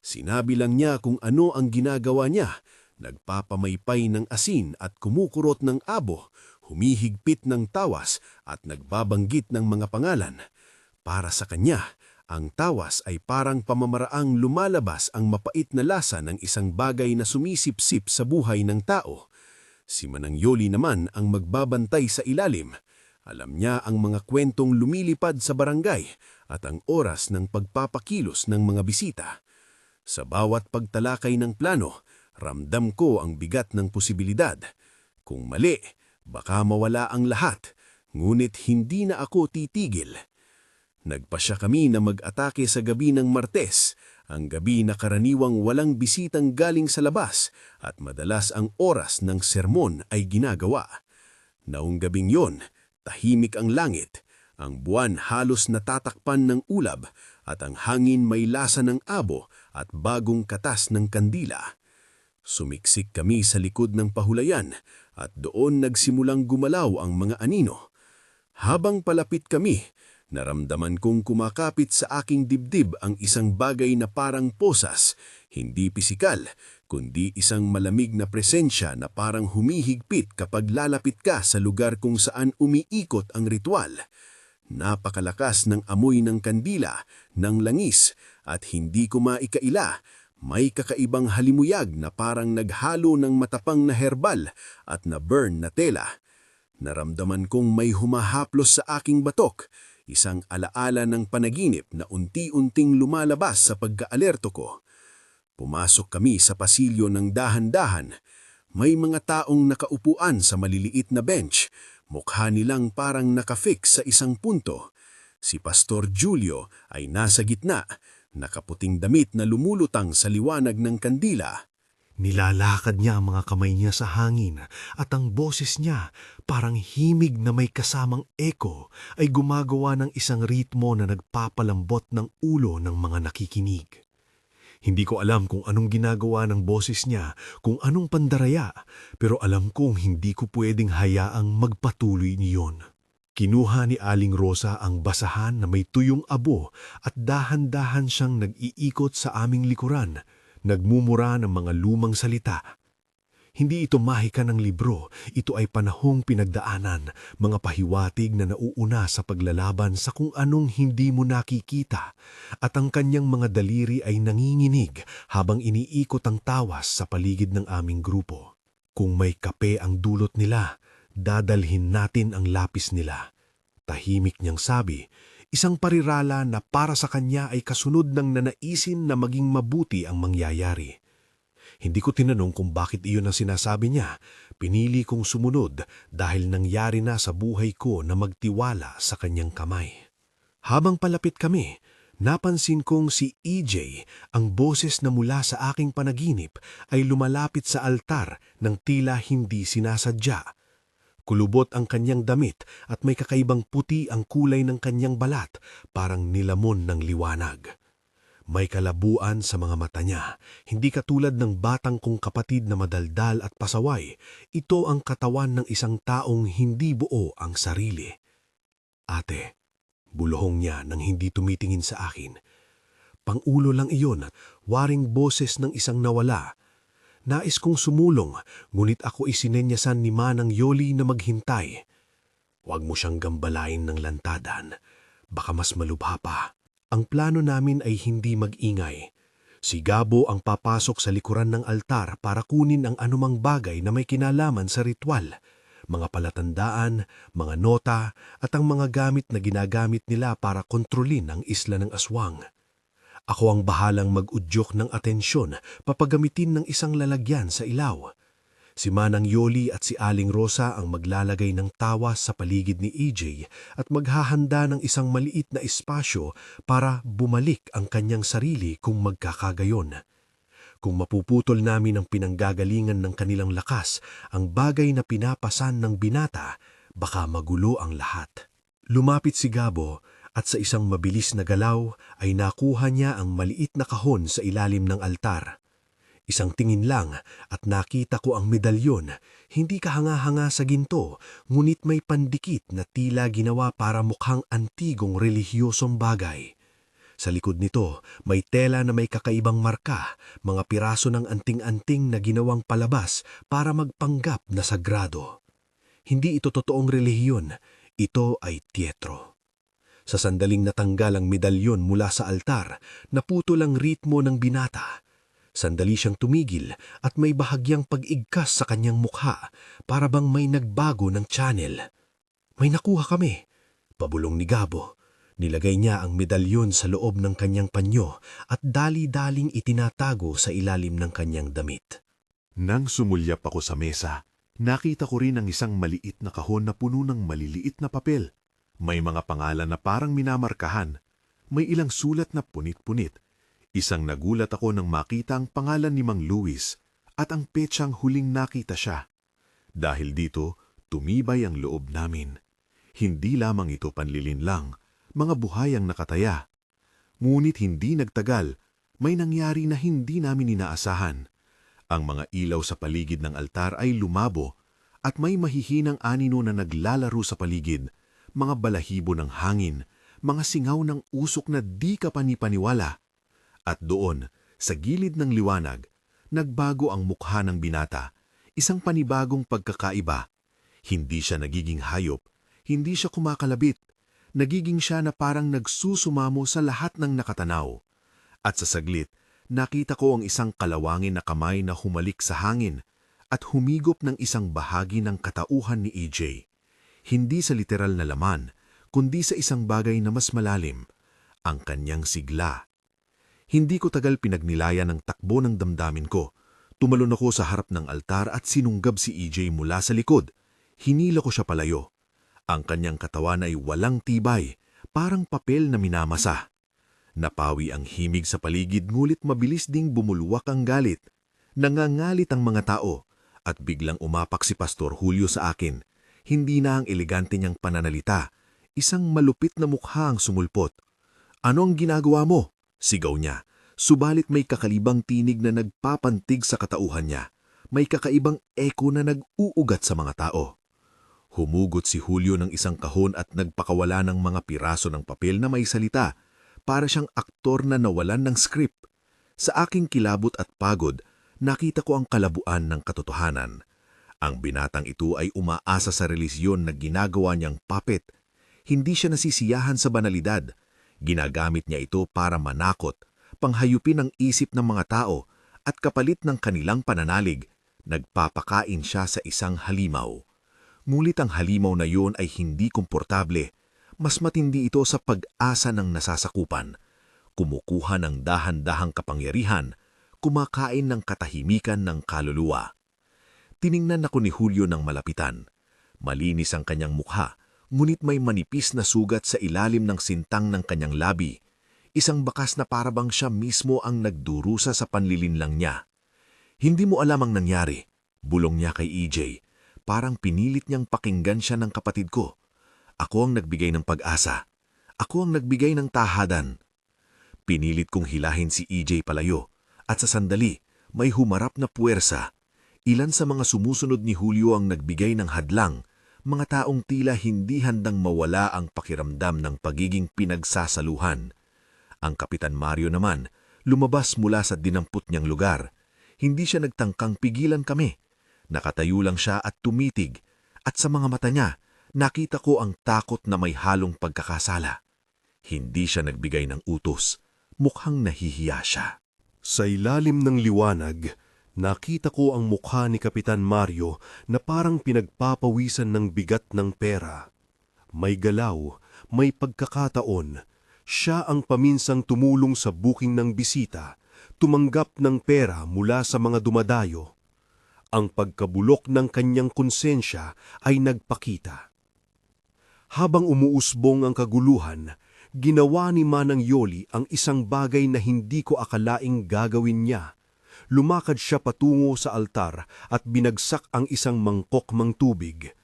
Sinabi lang niya kung ano ang ginagawa niya. Nagpapamaypay ng asin at kumukurot ng abo, humihigpit ng tawas at nagbabanggit ng mga pangalan. Para sa kanya, ang tawas ay parang pamamaraang lumalabas ang mapait na lasa ng isang bagay na sumisipsip sa buhay ng tao. Si Manang Yoli naman ang magbabantay sa ilalim. Alam niya ang mga kwentong lumilipad sa barangay at ang oras ng pagpapakilos ng mga bisita. Sa bawat pagtalakay ng plano, ramdam ko ang bigat ng posibilidad. Kung mali, baka mawala ang lahat, ngunit hindi na ako titigil. Nagpasya kami na mag-atake sa gabi ng Martes, ang gabi na karaniwang walang bisitang galing sa labas at madalas ang oras ng sermon ay ginagawa. Naong gabing yon, tahimik ang langit, ang buwan halos natatakpan ng ulab at ang hangin may lasa ng abo at bagong katas ng kandila. Sumiksik kami sa likod ng pahulayan at doon nagsimulang gumalaw ang mga anino. Habang palapit kami, naramdaman kong kumakapit sa aking dibdib ang isang bagay na parang posas, hindi pisikal, kundi isang malamig na presensya na parang humihigpit kapag lalapit ka sa lugar kung saan umiikot ang ritual. Napakalakas ng amoy ng kandila, ng langis, at hindi ko maikaila, may kakaibang halimuyag na parang naghalo ng matapang na herbal at na-burn na tela. Naramdaman kong may humahaplos sa aking batok, isang alaala ng panaginip na unti-unting lumalabas sa pagkaalerto ko. Pumasok kami sa pasilyo ng dahan-dahan. May mga taong nakaupuan sa maliliit na bench, mukha nilang parang nakafix sa isang punto. Si Pastor Julio ay nasa gitna, nakaputing damit na lumulutang sa liwanag ng kandila. Nilalakad niya ang mga kamay niya sa hangin at ang boses niya, parang himig na may kasamang eko, ay gumagawa ng isang ritmo na nagpapalambot ng ulo ng mga nakikinig. Hindi ko alam kung anong ginagawa ng boses niya, kung anong pandaraya, pero alam kong hindi ko pwedeng hayaang magpatuloy niyon. Kinuha ni Aling Rosa ang basahan na may tuyong abo at dahan-dahan siyang nag-iikot sa aming likuran, nagmumura ng mga lumang salita. Hindi ito mahika ng libro, ito ay panahong pinagdaanan, mga pahiwatig na nauuna sa paglalaban sa kung anong hindi mo nakikita, at ang kanyang mga daliri ay nanginginig habang iniikot ang tawas sa paligid ng aming grupo. Kung may kape ang dulot nila, dadalhin natin ang lapis nila. Tahimik niyang sabi, isang parirala na para sa kanya ay kasunod ng nanaisin na maging mabuti ang mangyayari. Hindi ko tinanong kung bakit iyon ang sinasabi niya. Pinili kong sumunod dahil nangyari na sa buhay ko na magtiwala sa kanyang kamay. Habang palapit kami, napansin kong si EJ, ang boses na mula sa aking panaginip, ay lumalapit sa altar ng tila hindi sinasadya. Kulubot ang kanyang damit at may kakaibang puti ang kulay ng kanyang balat, parang nilamon ng liwanag. May kalabuan sa mga mata niya, hindi katulad ng batang kong kapatid na madaldal at pasaway. Ito ang katawan ng isang taong hindi buo ang sarili. Ate, buluhong niya nang hindi tumitingin sa akin. Pangulo lang iyon, waring boses ng isang nawala. Nais kong sumulong, ngunit ako isinenyasan ni Manang Yoli na maghintay. Huwag mo siyang gambalain ng lantadan, baka mas malubha pa. Ang plano namin ay hindi mag-ingay. Si Gabo ang papasok sa likuran ng altar para kunin ang anumang bagay na may kinalaman sa ritual, mga palatandaan, mga nota at ang mga gamit na ginagamit nila para kontrolin ang isla ng aswang. Ako ang bahalang mag-udyok ng atensyon, papagamitin ng isang lalagyan sa ilaw. Si Manang Yoli at si Aling Rosa ang maglalagay ng tawas sa paligid ni EJ at maghahanda ng isang maliit na espasyo para bumalik ang kanyang sarili kung magkakagayon. Kung mapuputol namin ang pinanggagalingan ng kanilang lakas, ang bagay na pinapasan ng binata, baka magulo ang lahat. Lumapit si Gabo at sa isang mabilis na galaw ay nakuha niya ang maliit na kahon sa ilalim ng altar. Isang tingin lang at nakita ko ang medalyon, hindi kahanga-hanga sa ginto, ngunit may pandikit na tila ginawa para mukhang antigong relihiyosong bagay. Sa likod nito, may tela na may kakaibang marka, mga piraso ng anting-anting na ginawang palabas para magpanggap na sagrado. Hindi ito totoong relihiyon, ito ay teatro. Sa sandaling natanggal ang medalyon mula sa altar, naputol ang ritmo ng binata. Sandali siyang tumigil at may bahagyang pag-igkas sa kanyang mukha, para bang may nagbago ng channel. May nakuha kami, pabulong ni Gabo. Nilagay niya ang medalyon sa loob ng kanyang panyo at dali-daling itinatago sa ilalim ng kanyang damit. Nang sumulyap ako sa mesa, nakita ko rin ang isang maliit na kahon na puno ng maliliit na papel. May mga pangalan na parang minamarkahan. May ilang sulat na punit-punit. Isang nagulat ako nang makita ang pangalan ni Mang Luis at ang petsang huling nakita siya. Dahil dito, tumibay ang loob namin. Hindi lamang ito panlilinlang, mga buhay ang nakataya. Ngunit hindi nagtagal, may nangyari na hindi namin inaasahan. Ang mga ilaw sa paligid ng altar ay lumabo at may mahihinang anino na naglalaro sa paligid, mga balahibo ng hangin, mga singaw ng usok na di ka panipaniwala. At doon, sa gilid ng liwanag, nagbago ang mukha ng binata, isang panibagong pagkakaiba. Hindi siya nagiging hayop, hindi siya kumakalabit, nagiging siya na parang nagsusumamo sa lahat ng nakatanaw. At sa saglit, nakita ko ang isang kalawangin na kamay na humalik sa hangin at humigop ng isang bahagi ng katauhan ni EJ. Hindi sa literal na laman, kundi sa isang bagay na mas malalim, ang kanyang sigla. Hindi ko tagal pinagnilayan ang takbo ng damdamin ko. Tumalon ako sa harap ng altar at sinunggab si EJ mula sa likod. Hinila ko siya palayo. Ang kanyang katawan ay walang tibay, parang papel na minamasa. Napawi ang himig sa paligid ngulit mabilis ding bumulwak ang galit. Nangangalit ang mga tao at biglang umapak si Pastor Julio sa akin. Hindi na ang elegante niyang pananalita. Isang malupit na mukha ang sumulpot. "Ano ang ginagawa mo?" sigaw niya. Subalit may kakalibang tinig na nagpapantig sa katauhan niya. May kakaibang eko na nag-uugat sa mga tao. Humugot si Julio ng isang kahon at nagpakawala ng mga piraso ng papel na may salita. Para siyang aktor na nawalan ng script. Sa aking kilabot at pagod, nakita ko ang kalabuan ng katotohanan. Ang binatang ito ay umaasa sa relisyon na ginagawa niyang puppet. Hindi siya nasisiyahan sa banalidad. Ginagamit niya ito para manakot, panghayupin ang isip ng mga tao at kapalit ng kanilang pananalig, nagpapakain siya sa isang halimaw. Ngunit ang halimaw na yun ay hindi komportable. Mas matindi ito sa pag-asa ng nasasakupan. Kumukuha ng dahan-dahang kapangyarihan, kumakain ng katahimikan ng kaluluwa. Tiningnan ako ni Julio ng malapitan. Malinis ang kanyang mukha, ngunit may manipis na sugat sa ilalim ng sintang ng kanyang labi. Isang bakas na parabang siya mismo ang nagdurusa sa panlilinlang niya. "Hindi mo alam ang nangyari," bulong niya kay EJ. Parang pinilit niyang pakinggan siya ng kapatid ko. Ako ang nagbigay ng pag-asa. Ako ang nagbigay ng tahadan. Pinilit kong hilahin si EJ palayo, at sa sandali, may humarap na puwersa. Ilan sa mga sumusunod ni Julio ang nagbigay ng hadlang, mga taong tila hindi handang mawala ang pakiramdam ng pagiging pinagsasaluhan. Ang Kapitan Mario naman, lumabas mula sa dinampot niyang lugar. Hindi siya nagtangkang pigilan kami. Nakatayo lang siya at tumitig, at sa mga mata niya, nakita ko ang takot na may halong pagkakasala. Hindi siya nagbigay ng utos. Mukhang nahihiya siya. Sa ilalim ng liwanag, nakita ko ang mukha ni Kapitan Mario na parang pinagpapawisan ng bigat ng pera. May galaw, may pagkakataon. Siya ang paminsang tumulong sa booking ng bisita, tumanggap ng pera mula sa mga dumadayo. Ang pagkabulok ng kanyang konsensya ay nagpakita. Habang umuusbong ang kaguluhan, ginawa ni Manang Yoli ang isang bagay na hindi ko akalaing gagawin niya. Lumakad siya patungo sa altar at binagsak ang isang mangkok-mang tubig.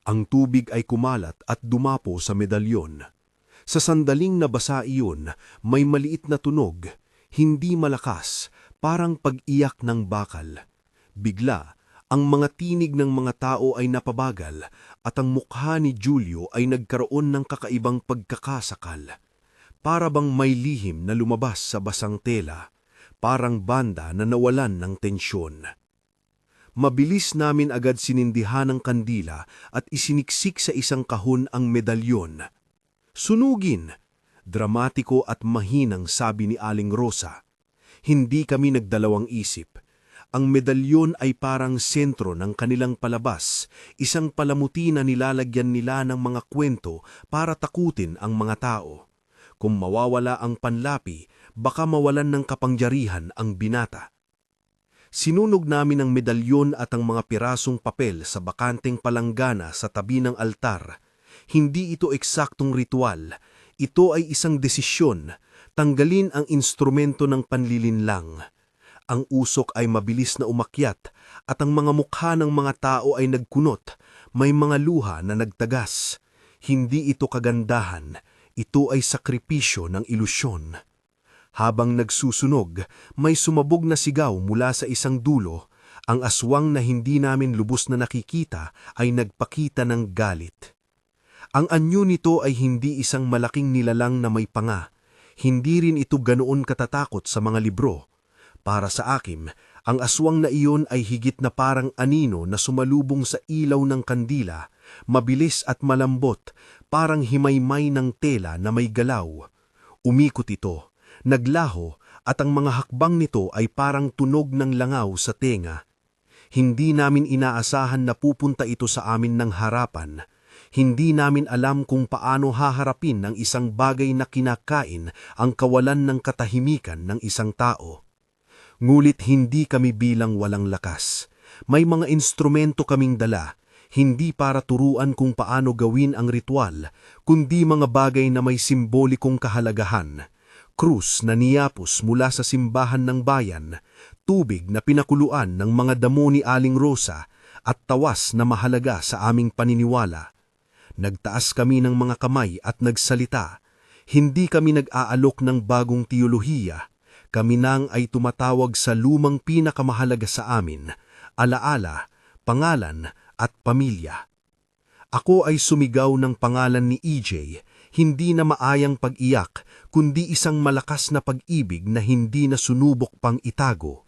Ang tubig ay kumalat at dumapo sa medalyon. Sa sandaling nabasa iyon, may maliit na tunog, hindi malakas, parang pag-iyak ng bakal. Bigla, ang mga tinig ng mga tao ay napabagal at ang mukha ni Julio ay nagkaroon ng kakaibang pagkakasakal. Para bang may lihim na lumabas sa basang tela, parang banda na nawalan ng tensyon. Mabilis namin agad sinindihan ang kandila at isiniksik sa isang kahon ang medalyon. "Sunugin!" Dramatiko at mahinang sabi ni Aling Rosa. Hindi kami nagdalawang isip. Ang medalyon ay parang sentro ng kanilang palabas, isang palamuti na nilalagyan nila ng mga kwento para takutin ang mga tao. Kung mawawala ang panlapi, baka mawalan ng kapangyarihan ang binata. Sinunog namin ang medalyon at ang mga pirasong papel sa bakanteng palanggana sa tabi ng altar. Hindi ito eksaktong ritual. Ito ay isang desisyon. Tanggalin ang instrumento ng panlilinlang. Ang usok ay mabilis na umakyat at ang mga mukha ng mga tao ay nagkunot. May mga luha na nagtagas. Hindi ito kagandahan. Ito ay sakripisyo ng ilusyon. Habang nagsusunog, may sumabog na sigaw mula sa isang dulo. Ang aswang na hindi namin lubos na nakikita ay nagpakita ng galit. Ang anyo nito ay hindi isang malaking nilalang na may panga. Hindi rin ito ganoon katatakot sa mga libro. Para sa akin, ang aswang na iyon ay higit na parang anino na sumalubong sa ilaw ng kandila, mabilis at malambot, parang himaymay ng tela na may galaw. Umikot ito, naglaho, at ang mga hakbang nito ay parang tunog ng langaw sa tenga. Hindi namin inaasahan na pupunta ito sa amin ng harapan. Hindi namin alam kung paano haharapin ng isang bagay na kinakain ang kawalan ng katahimikan ng isang tao. Ngulit hindi kami bilang walang lakas. May mga instrumento kaming dala, hindi para turuan kung paano gawin ang ritual, kundi mga bagay na may simbolikong kahalagahan. Krus na niyapos mula sa simbahan ng bayan, tubig na pinakuluan ng mga damo ni Aling Rosa, at tawas na mahalaga sa aming paniniwala. Nagtaas kami ng mga kamay at nagsalita. Hindi kami nag-aalok ng bagong teolohiya. Kami nang ay tumatawag sa lumang pinakamahalaga sa amin, alaala, pangalan at pamilya. Ako ay sumigaw ng pangalan ni EJ, hindi na maayang pag-iyak, kundi isang malakas na pag-ibig na hindi na sunubok pang itago.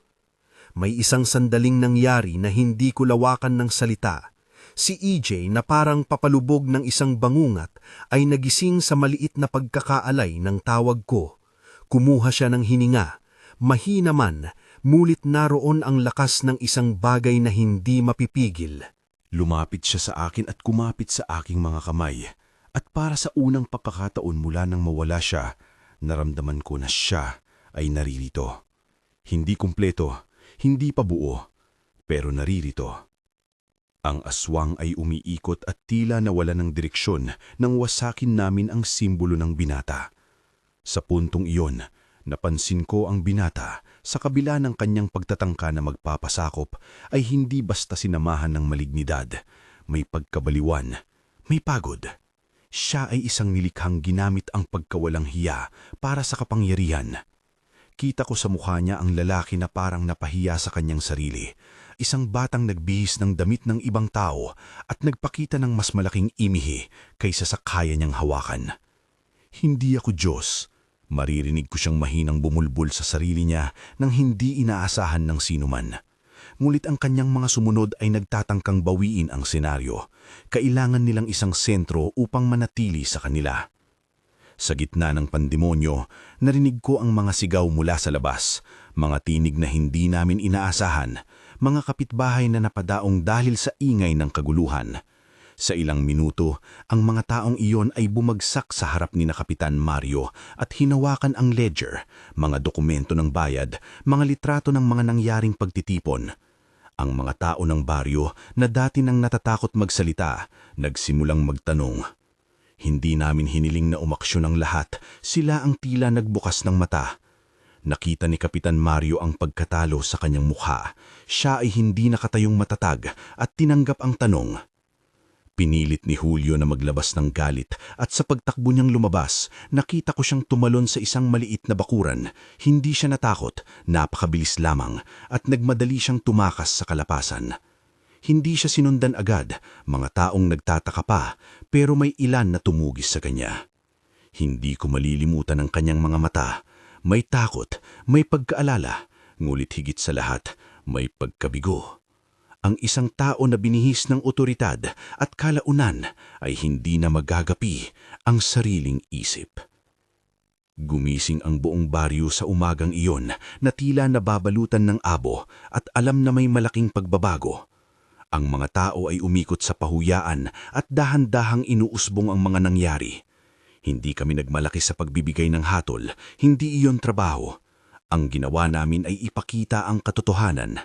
May isang sandaling nangyari na hindi ko lawakan ng salita. Si EJ na parang papalubog ng isang bangungat ay nagising sa maliit na pagkakaalay ng tawag ko. Kumuha siya ng hininga. Mahina man, mulit naroon ang lakas ng isang bagay na hindi mapipigil. Lumapit siya sa akin at kumapit sa aking mga kamay. At para sa unang pagkakataon mula nang mawala siya, naramdaman ko na siya ay naririto. Hindi kumpleto, hindi pa buo, pero naririto. Ang aswang ay umiikot at tila nawala ng direksyon nang wasakin namin ang simbolo ng binata. Sa puntong iyon, napansin ko ang binata sa kabila ng kanyang pagtatangka na magpapasakop ay hindi basta sinamahan ng malignidad. May pagkabaliwan, may pagod. Siya ay isang nilikhang ginamit ang pagkawalang hiya para sa kapangyarihan. Kita ko sa mukha niya ang lalaki na parang napahiya sa kanyang sarili. Isang batang nagbihis ng damit ng ibang tao at nagpakita ng mas malaking imihi kaysa sa kaya niyang hawakan. Hindi ako Diyos. Maririnig ko siyang mahinang bumulbol sa sarili niya nang hindi inaasahan ng sinuman. Ngulit ang kanyang mga sumunod ay nagtatangkang bawiin ang senaryo. Kailangan nilang isang sentro upang manatili sa kanila. Sa gitna ng pandemonyo, narinig ko ang mga sigaw mula sa labas, mga tinig na hindi namin inaasahan, mga kapitbahay na napadaong dahil sa ingay ng kaguluhan. Sa ilang minuto, ang mga taong iyon ay bumagsak sa harap ni na Kapitan Mario at hinawakan ang ledger, mga dokumento ng bayad, mga litrato ng mga nangyaring pagtitipon. Ang mga tao ng baryo na dati nang natatakot magsalita, nagsimulang magtanong. Hindi namin hiniling na umaksyon ang lahat, sila ang tila nagbukas ng mata. Nakita ni Kapitan Mario ang pagkatalo sa kanyang mukha. Siya ay hindi nakatayong matatag at tinanggap ang tanong. Pinilit ni Julio na maglabas ng galit at sa pagtakbo niyang lumabas, nakita ko siyang tumalon sa isang maliit na bakuran. Hindi siya natakot, napakabilis lamang at nagmadali siyang tumakas sa kalapasan. Hindi siya sinundan agad, mga taong nagtataka pa, pero may ilan na tumugis sa kanya. Hindi ko malilimutan ang kanyang mga mata. May takot, may pagkaalala, ngulit higit sa lahat, may pagkabigo. Ang isang tao na binihis ng otoridad at kalaunan ay hindi na magagapi ang sariling isip. Gumising ang buong baryo sa umagang iyon na tila nababalutan ng abo at alam na may malaking pagbabago. Ang mga tao ay umikot sa pahuyaan at dahan-dahang inuusbong ang mga nangyari. Hindi kami nagmalaki sa pagbibigay ng hatol, hindi iyon trabaho. Ang ginawa namin ay ipakita ang katotohanan.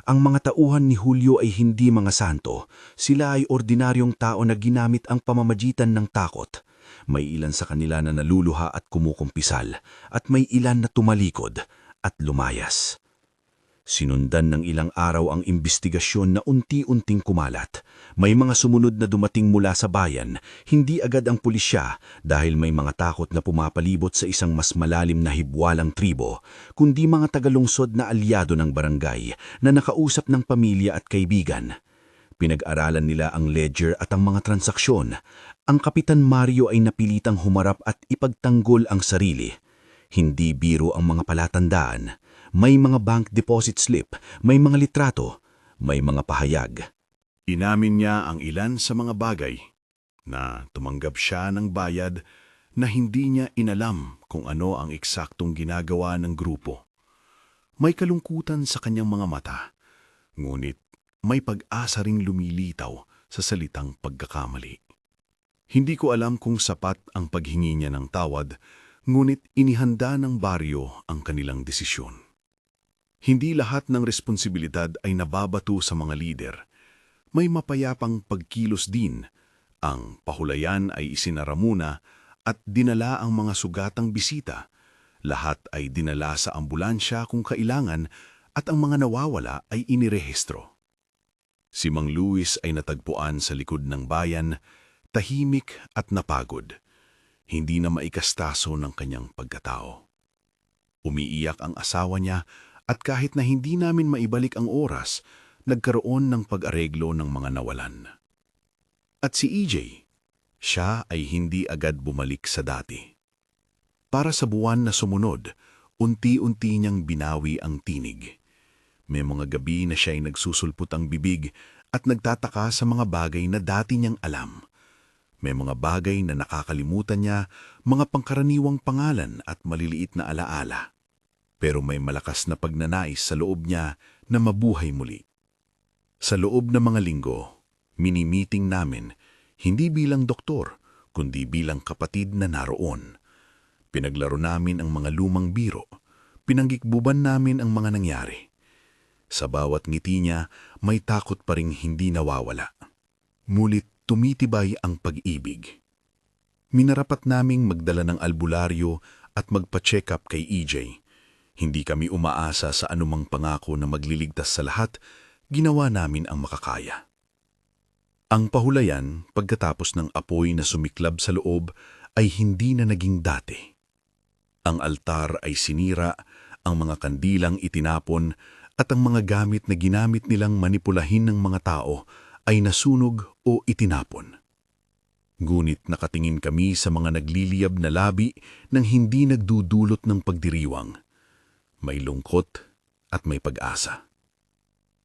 Ang mga tauhan ni Julio ay hindi mga santo. Sila ay ordinaryong tao na ginamit ang pamamagitan ng takot. May ilan sa kanila na naluluha at kumukumpisal, at may ilan na tumalikod at lumayas. Sinundan ng ilang araw ang imbestigasyon na unti-unting kumalat. May mga sumunod na dumating mula sa bayan, hindi agad ang pulisya dahil may mga takot na pumapalibot sa isang mas malalim na hibwalang tribo, kundi mga tagalungsod na alyado ng barangay na nakausap ng pamilya at kaibigan. Pinag-aralan nila ang ledger at ang mga transaksyon. Ang Kapitan Mario ay napilitang humarap at ipagtanggol ang sarili. Hindi biro ang mga palatandaan. May mga bank deposit slip, may mga litrato, may mga pahayag. Inamin niya ang ilan sa mga bagay na tumanggap siya ng bayad na hindi niya inalam kung ano ang eksaktong ginagawa ng grupo. May kalungkutan sa kanyang mga mata, ngunit may pag-asa ring lumilitaw sa salitang pagkakamali. Hindi ko alam kung sapat ang paghingi niya ng tawad, ngunit inihanda ng baryo ang kanilang desisyon. Hindi lahat ng responsibilidad ay nababato sa mga lider. May mapayapang pagkilos din. Ang pahulayan ay isinara muna at dinala ang mga sugatang bisita. Lahat ay dinala sa ambulansya kung kailangan at ang mga nawawala ay inirehistro. Si Mang Luis ay natagpuan sa likod ng bayan, tahimik at napagod. Hindi na maikastaso ng kanyang pagkatao. Umiiyak ang asawa niya at kahit na hindi namin maibalik ang oras, nagkaroon ng pag-areglo ng mga nawalan. At si EJ, siya ay hindi agad bumalik sa dati. Para sa buwan na sumunod, unti-unti niyang binawi ang tinig. May mga gabi na siya ay nagsusulpot ang bibig at nagtataka sa mga bagay na dati niyang alam. May mga bagay na nakakalimutan niya, mga pangkaraniwang pangalan at maliliit na alaala. Pero may malakas na pagnanais sa loob niya na mabuhay muli. Sa loob ng mga linggo, minimiting namin, hindi bilang doktor, kundi bilang kapatid na naroon. Pinaglaro namin ang mga lumang biro, pinanggikbuban namin ang mga nangyari. Sa bawat ngiti niya, may takot pa ring hindi nawawala. Mulit tumitibay ang pag-ibig. Minarapat naming magdala ng albularyo at magpa-check up kay EJ. Hindi kami umaasa sa anumang pangako na magliligtas sa lahat, ginawa namin ang makakaya. Ang pahulayan, pagkatapos ng apoy na sumiklab sa loob, ay hindi na naging dati. Ang altar ay sinira, ang mga kandilang itinapon, at ang mga gamit na ginamit nilang manipulahin ng mga tao ay nasunog o itinapon. Ngunit nakatingin kami sa mga nagliliyab na labi nang hindi nagdudulot ng pagdiriwang. May lungkot at may pag-asa.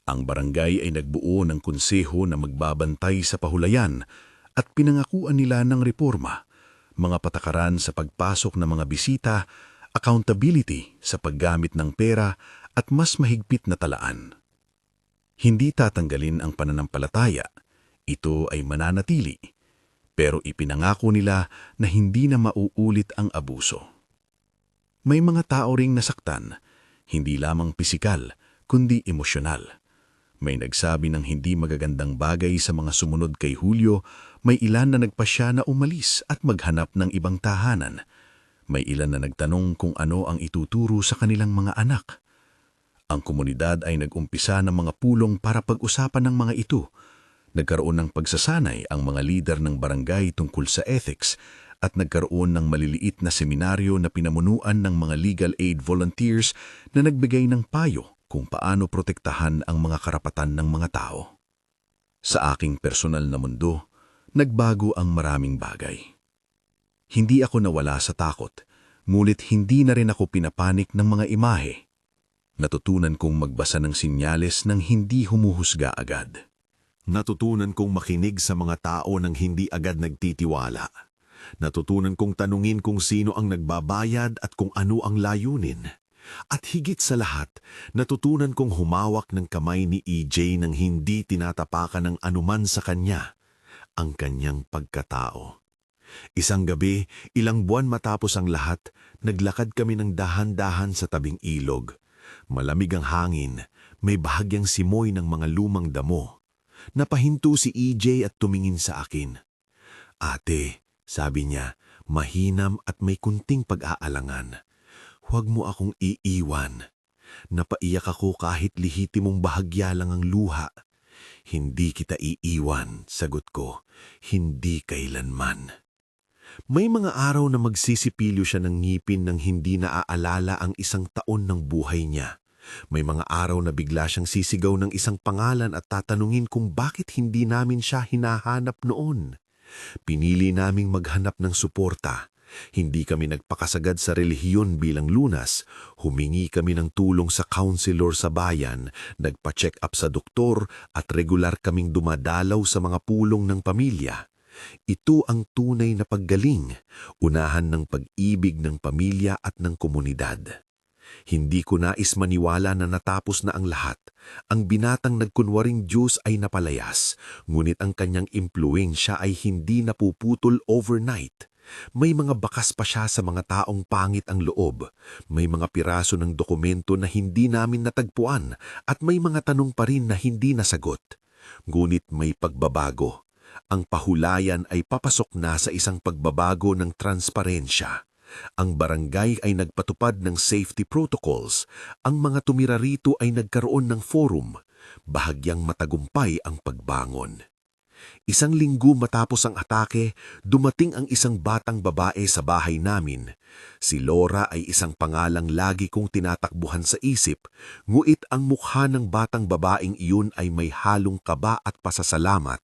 Ang barangay ay nagbuo ng konseho na magbabantay sa pahulayan at pinangakuan nila ng reforma, mga patakaran sa pagpasok ng mga bisita, accountability sa paggamit ng pera at mas mahigpit na talaan. Hindi tatanggalin ang pananampalataya, ito ay mananatili, pero ipinangako nila na hindi na mauulit ang abuso. May mga tao ring nasaktan, hindi lamang pisikal, kundi emosyonal. May nagsabi ng hindi magagandang bagay sa mga sumunod kay Julio, may ilan na nagpasya na umalis at maghanap ng ibang tahanan. May ilan na nagtanong kung ano ang ituturo sa kanilang mga anak. Ang komunidad ay nag-umpisa ng mga pulong para pag-usapan ng mga ito. Nagkaroon ng pagsasanay ang mga lider ng barangay tungkol sa ethics at nagkaroon ng maliliit na seminaryo na pinamunuan ng mga legal aid volunteers na nagbigay ng payo kung paano protektahan ang mga karapatan ng mga tao. Sa aking personal na mundo, nagbago ang maraming bagay. Hindi ako nawala sa takot, ngunit hindi na rin ako pinapanik ng mga imahe. Natutunan kong magbasa ng sinyales nang hindi humuhusga agad. Natutunan kong makinig sa mga tao nang hindi agad nagtitiwala. Natutunan kong tanungin kung sino ang nagbabayad at kung ano ang layunin. At higit sa lahat, natutunan kong humawak ng kamay ni EJ nang hindi tinatapakan ng anuman sa kanya, ang kanyang pagkatao. Isang gabi, ilang buwan matapos ang lahat, naglakad kami ng dahan-dahan sa tabing ilog. Malamig ang hangin, may bahagyang simoy ng mga lumang damo. Napahinto si EJ at tumingin sa akin. "Ate," sabi niya, mahinam at may kunting pag-aalangan. "Huwag mo akong iiwan." Napaiyak ako kahit lihitimong bahagya lang ang luha. "Hindi kita iiwan," sagot ko. "Hindi kailanman." May mga araw na magsisipilyo siya ng ngipin nang hindi naaalala ang isang taon ng buhay niya. May mga araw na bigla siyang sisigaw ng isang pangalan at tatanungin kung bakit hindi namin siya hinahanap noon. Pinili naming maghanap ng suporta. Hindi kami nagpakasagad sa relihiyon bilang lunas. Humingi kami ng tulong sa counselor sa bayan, nagpa-check up sa doktor at regular kaming dumadalaw sa mga pulong ng pamilya. Ito ang tunay na paggaling, unahan ng pag-ibig ng pamilya at ng komunidad. Hindi ko nais maniwala na natapos na ang lahat. Ang binatang nagkunwaring Diyos ay napalayas, ngunit ang kanyang impluensya ay hindi napuputol overnight. May mga bakas pa siya sa mga taong pangit ang loob. May mga piraso ng dokumento na hindi namin natagpuan at may mga tanong pa rin na hindi nasagot. Ngunit may pagbabago. Ang pahulayan ay papasok na sa isang pagbabago ng transparensya. Ang barangay ay nagpatupad ng safety protocols. Ang mga tumira rito ay nagkaroon ng forum. Bahagyang matagumpay ang pagbangon. Isang linggo matapos ang atake, dumating ang isang batang babae sa bahay namin. Si Laura ay isang pangalang lagi kong tinatakbuhan sa isip, nguit ang mukha ng batang babaeng iyon ay may halong kaba at pasasalamat.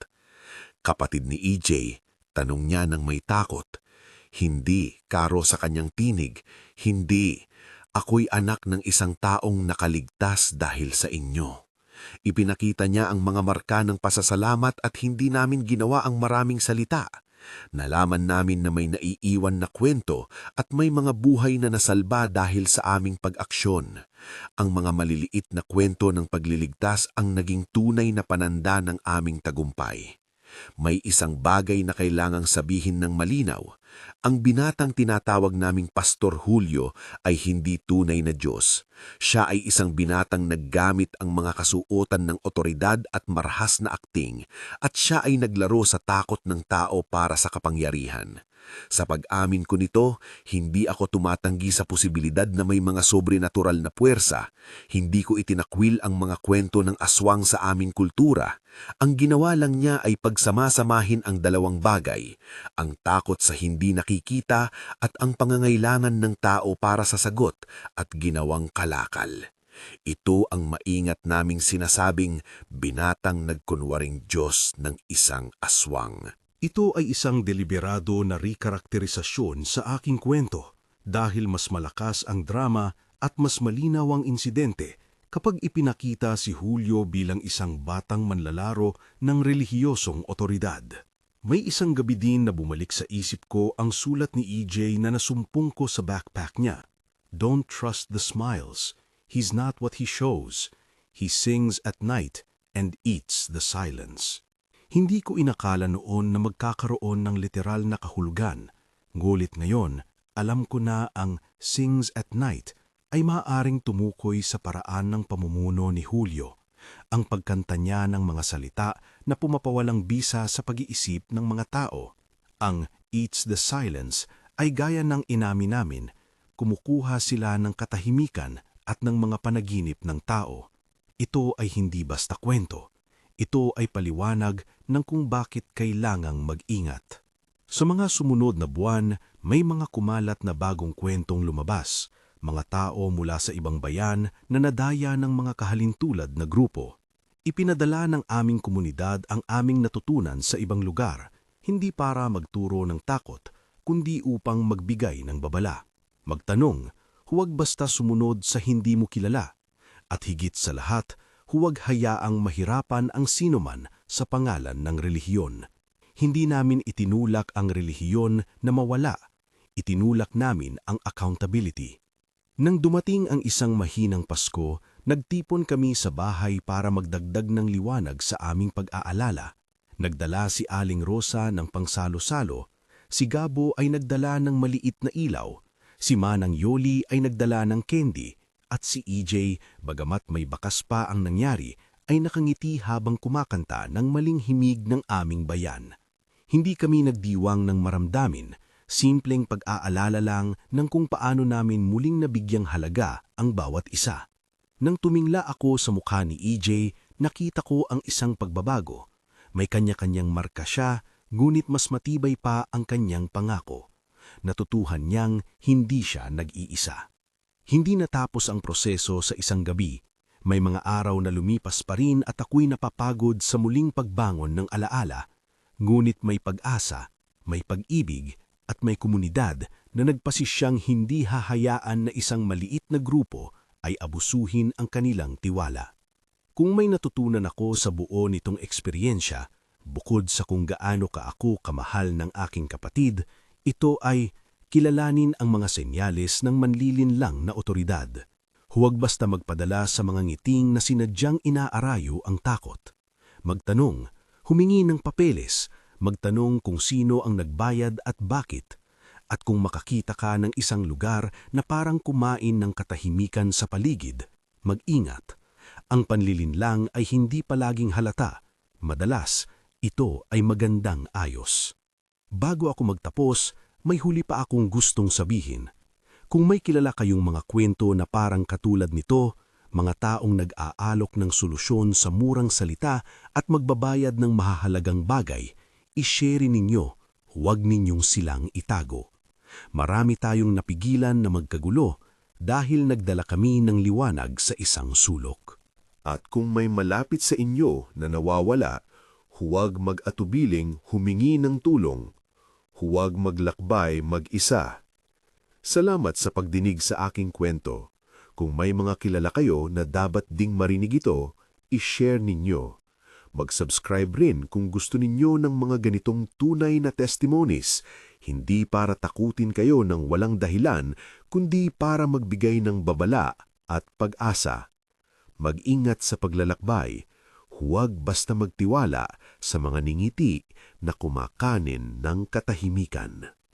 Kapatid ni EJ, tanong niya ng may takot. Hindi, Karo sa kanyang tinig. Hindi. Ako'y anak ng isang taong nakaligtas dahil sa inyo. Ipinakita niya ang mga marka ng pasasalamat at hindi namin ginawa ang maraming salita. Nalaman namin na may naiiwan na kwento at may mga buhay na nasalba dahil sa aming pag-aksyon. Ang mga maliliit na kwento ng pagliligtas ang naging tunay na pananda ng aming tagumpay. May isang bagay na kailangang sabihin ng malinaw. Ang binatang tinatawag naming Pastor Julio ay hindi tunay na Diyos. Siya ay isang binatang naggamit ang mga kasuotan ng otoridad at marahas na akting, at siya ay naglaro sa takot ng tao para sa kapangyarihan. Sa pag-amin ko nito, hindi ako tumatanggi sa posibilidad na may mga sobrenatural na puwersa. Hindi ko itinakwil ang mga kwento ng aswang sa aming kultura. Ang ginawa lang niya ay pagsamasamahin ang dalawang bagay, ang takot sa hindi nakikita at ang pangangailangan ng tao para sa sagot at ginawang kalakal. Ito ang maingat naming sinasabing binatang nagkunwaring Diyos ng isang aswang. Ito ay isang deliberado na rekarakterisasyon sa aking kwento dahil mas malakas ang drama at mas malinaw ang insidente kapag ipinakita si Julio bilang isang batang manlalaro ng relihiyosong otoridad. May isang gabi din na bumalik sa isip ko ang sulat ni EJ na nasumpong ko sa backpack niya. Don't trust the smiles. He's not what he shows. He sings at night and eats the silence. Hindi ko inakala noon na magkakaroon ng literal na kahulugan. Ngulit ngayon, alam ko na ang sings at night ay maaaring tumukoy sa paraan ng pamumuno ni Julio, ang pagkanta niya ng mga salita na pumapawalang bisa sa pag-iisip ng mga tao. Ang eats the silence ay gaya ng inamin namin, kumukuha sila ng katahimikan at ng mga panaginip ng tao. Ito ay hindi basta kwento. Ito ay paliwanag ng kung bakit kailangang mag-ingat. Sa mga sumunod na buwan, may mga kumalat na bagong kwentong lumabas, mga tao mula sa ibang bayan na nadaya ng mga kahalintulad na grupo. Ipinadala ng aming komunidad ang aming natutunan sa ibang lugar, hindi para magturo ng takot, kundi upang magbigay ng babala. Magtanong, huwag basta sumunod sa hindi mo kilala. At higit sa lahat, huwag hayaang mahirapan ang sinuman sa pangalan ng relihiyon. Hindi namin itinulak ang relihiyon na mawala. Itinulak namin ang accountability. Nang dumating ang isang mahinang Pasko, nagtipon kami sa bahay para magdagdag ng liwanag sa aming pag-aalala. Nagdala si Aling Rosa ng pangsalo-salo, si Gabo ay nagdala ng maliit na ilaw, si Manang Yoli ay nagdala ng candy, at si EJ, bagamat may bakas pa ang nangyari, ay nakangiti habang kumakanta ng maling himig ng aming bayan. Hindi kami nagdiwang ng maramdamin, simpleng pag-aalala lang ng kung paano namin muling nabigyang halaga ang bawat isa. Nang tumingla ako sa mukha ni EJ, nakita ko ang isang pagbabago. May kanya-kanyang marka siya, ngunit mas matibay pa ang kanyang pangako. Natutuhan niyang hindi siya nag-iisa. Hindi natapos ang proseso sa isang gabi. May mga araw na lumipas pa rin at ako'y napapagod sa muling pagbangon ng alaala. Ngunit may pag-asa, may pag-ibig, at may komunidad na nagpasisyang hindi hahayaan na isang maliit na grupo ay abusuhin ang kanilang tiwala. Kung may natutunan ako sa buo nitong eksperyensya, bukod sa kung gaano ka ako kamahal ng aking kapatid, ito ay kilalanin ang mga senyales ng manlilinlang na otoridad. Huwag basta magpadala sa mga ngiting na sinadyang inaarayo ang takot. Magtanong, humingi ng papeles, magtanong kung sino ang nagbayad at bakit. At kung makakita ka ng isang lugar na parang kumain ng katahimikan sa paligid, mag-ingat. Ang panlilinlang ay hindi palaging halata. Madalas, ito ay magandang ayos. Bago ako magtapos, may huli pa akong gustong sabihin. Kung may kilala kayong mga kwento na parang katulad nito, mga taong nag-aalok ng solusyon sa murang salita at magbabayad ng mahahalagang bagay, i-share ninyo, huwag ninyong silang itago. Marami tayong napigilan na magkagulo dahil nagdala kami ng liwanag sa isang sulok. At kung may malapit sa inyo na nawawala, huwag mag-atubiling humingi ng tulong. Huwag maglakbay mag-isa. Salamat sa pagdinig sa aking kwento. Kung may mga kilala kayo na dapat ding marinig ito, i-share ninyo. Mag-subscribe rin kung gusto ninyo ng mga ganitong tunay na testimonies, hindi para takutin kayo ng walang dahilan, kundi para magbigay ng babala at pag-asa. Mag-ingat sa paglalakbay, huwag basta magtiwala sa mga ningiti na kumakanin ng katahimikan.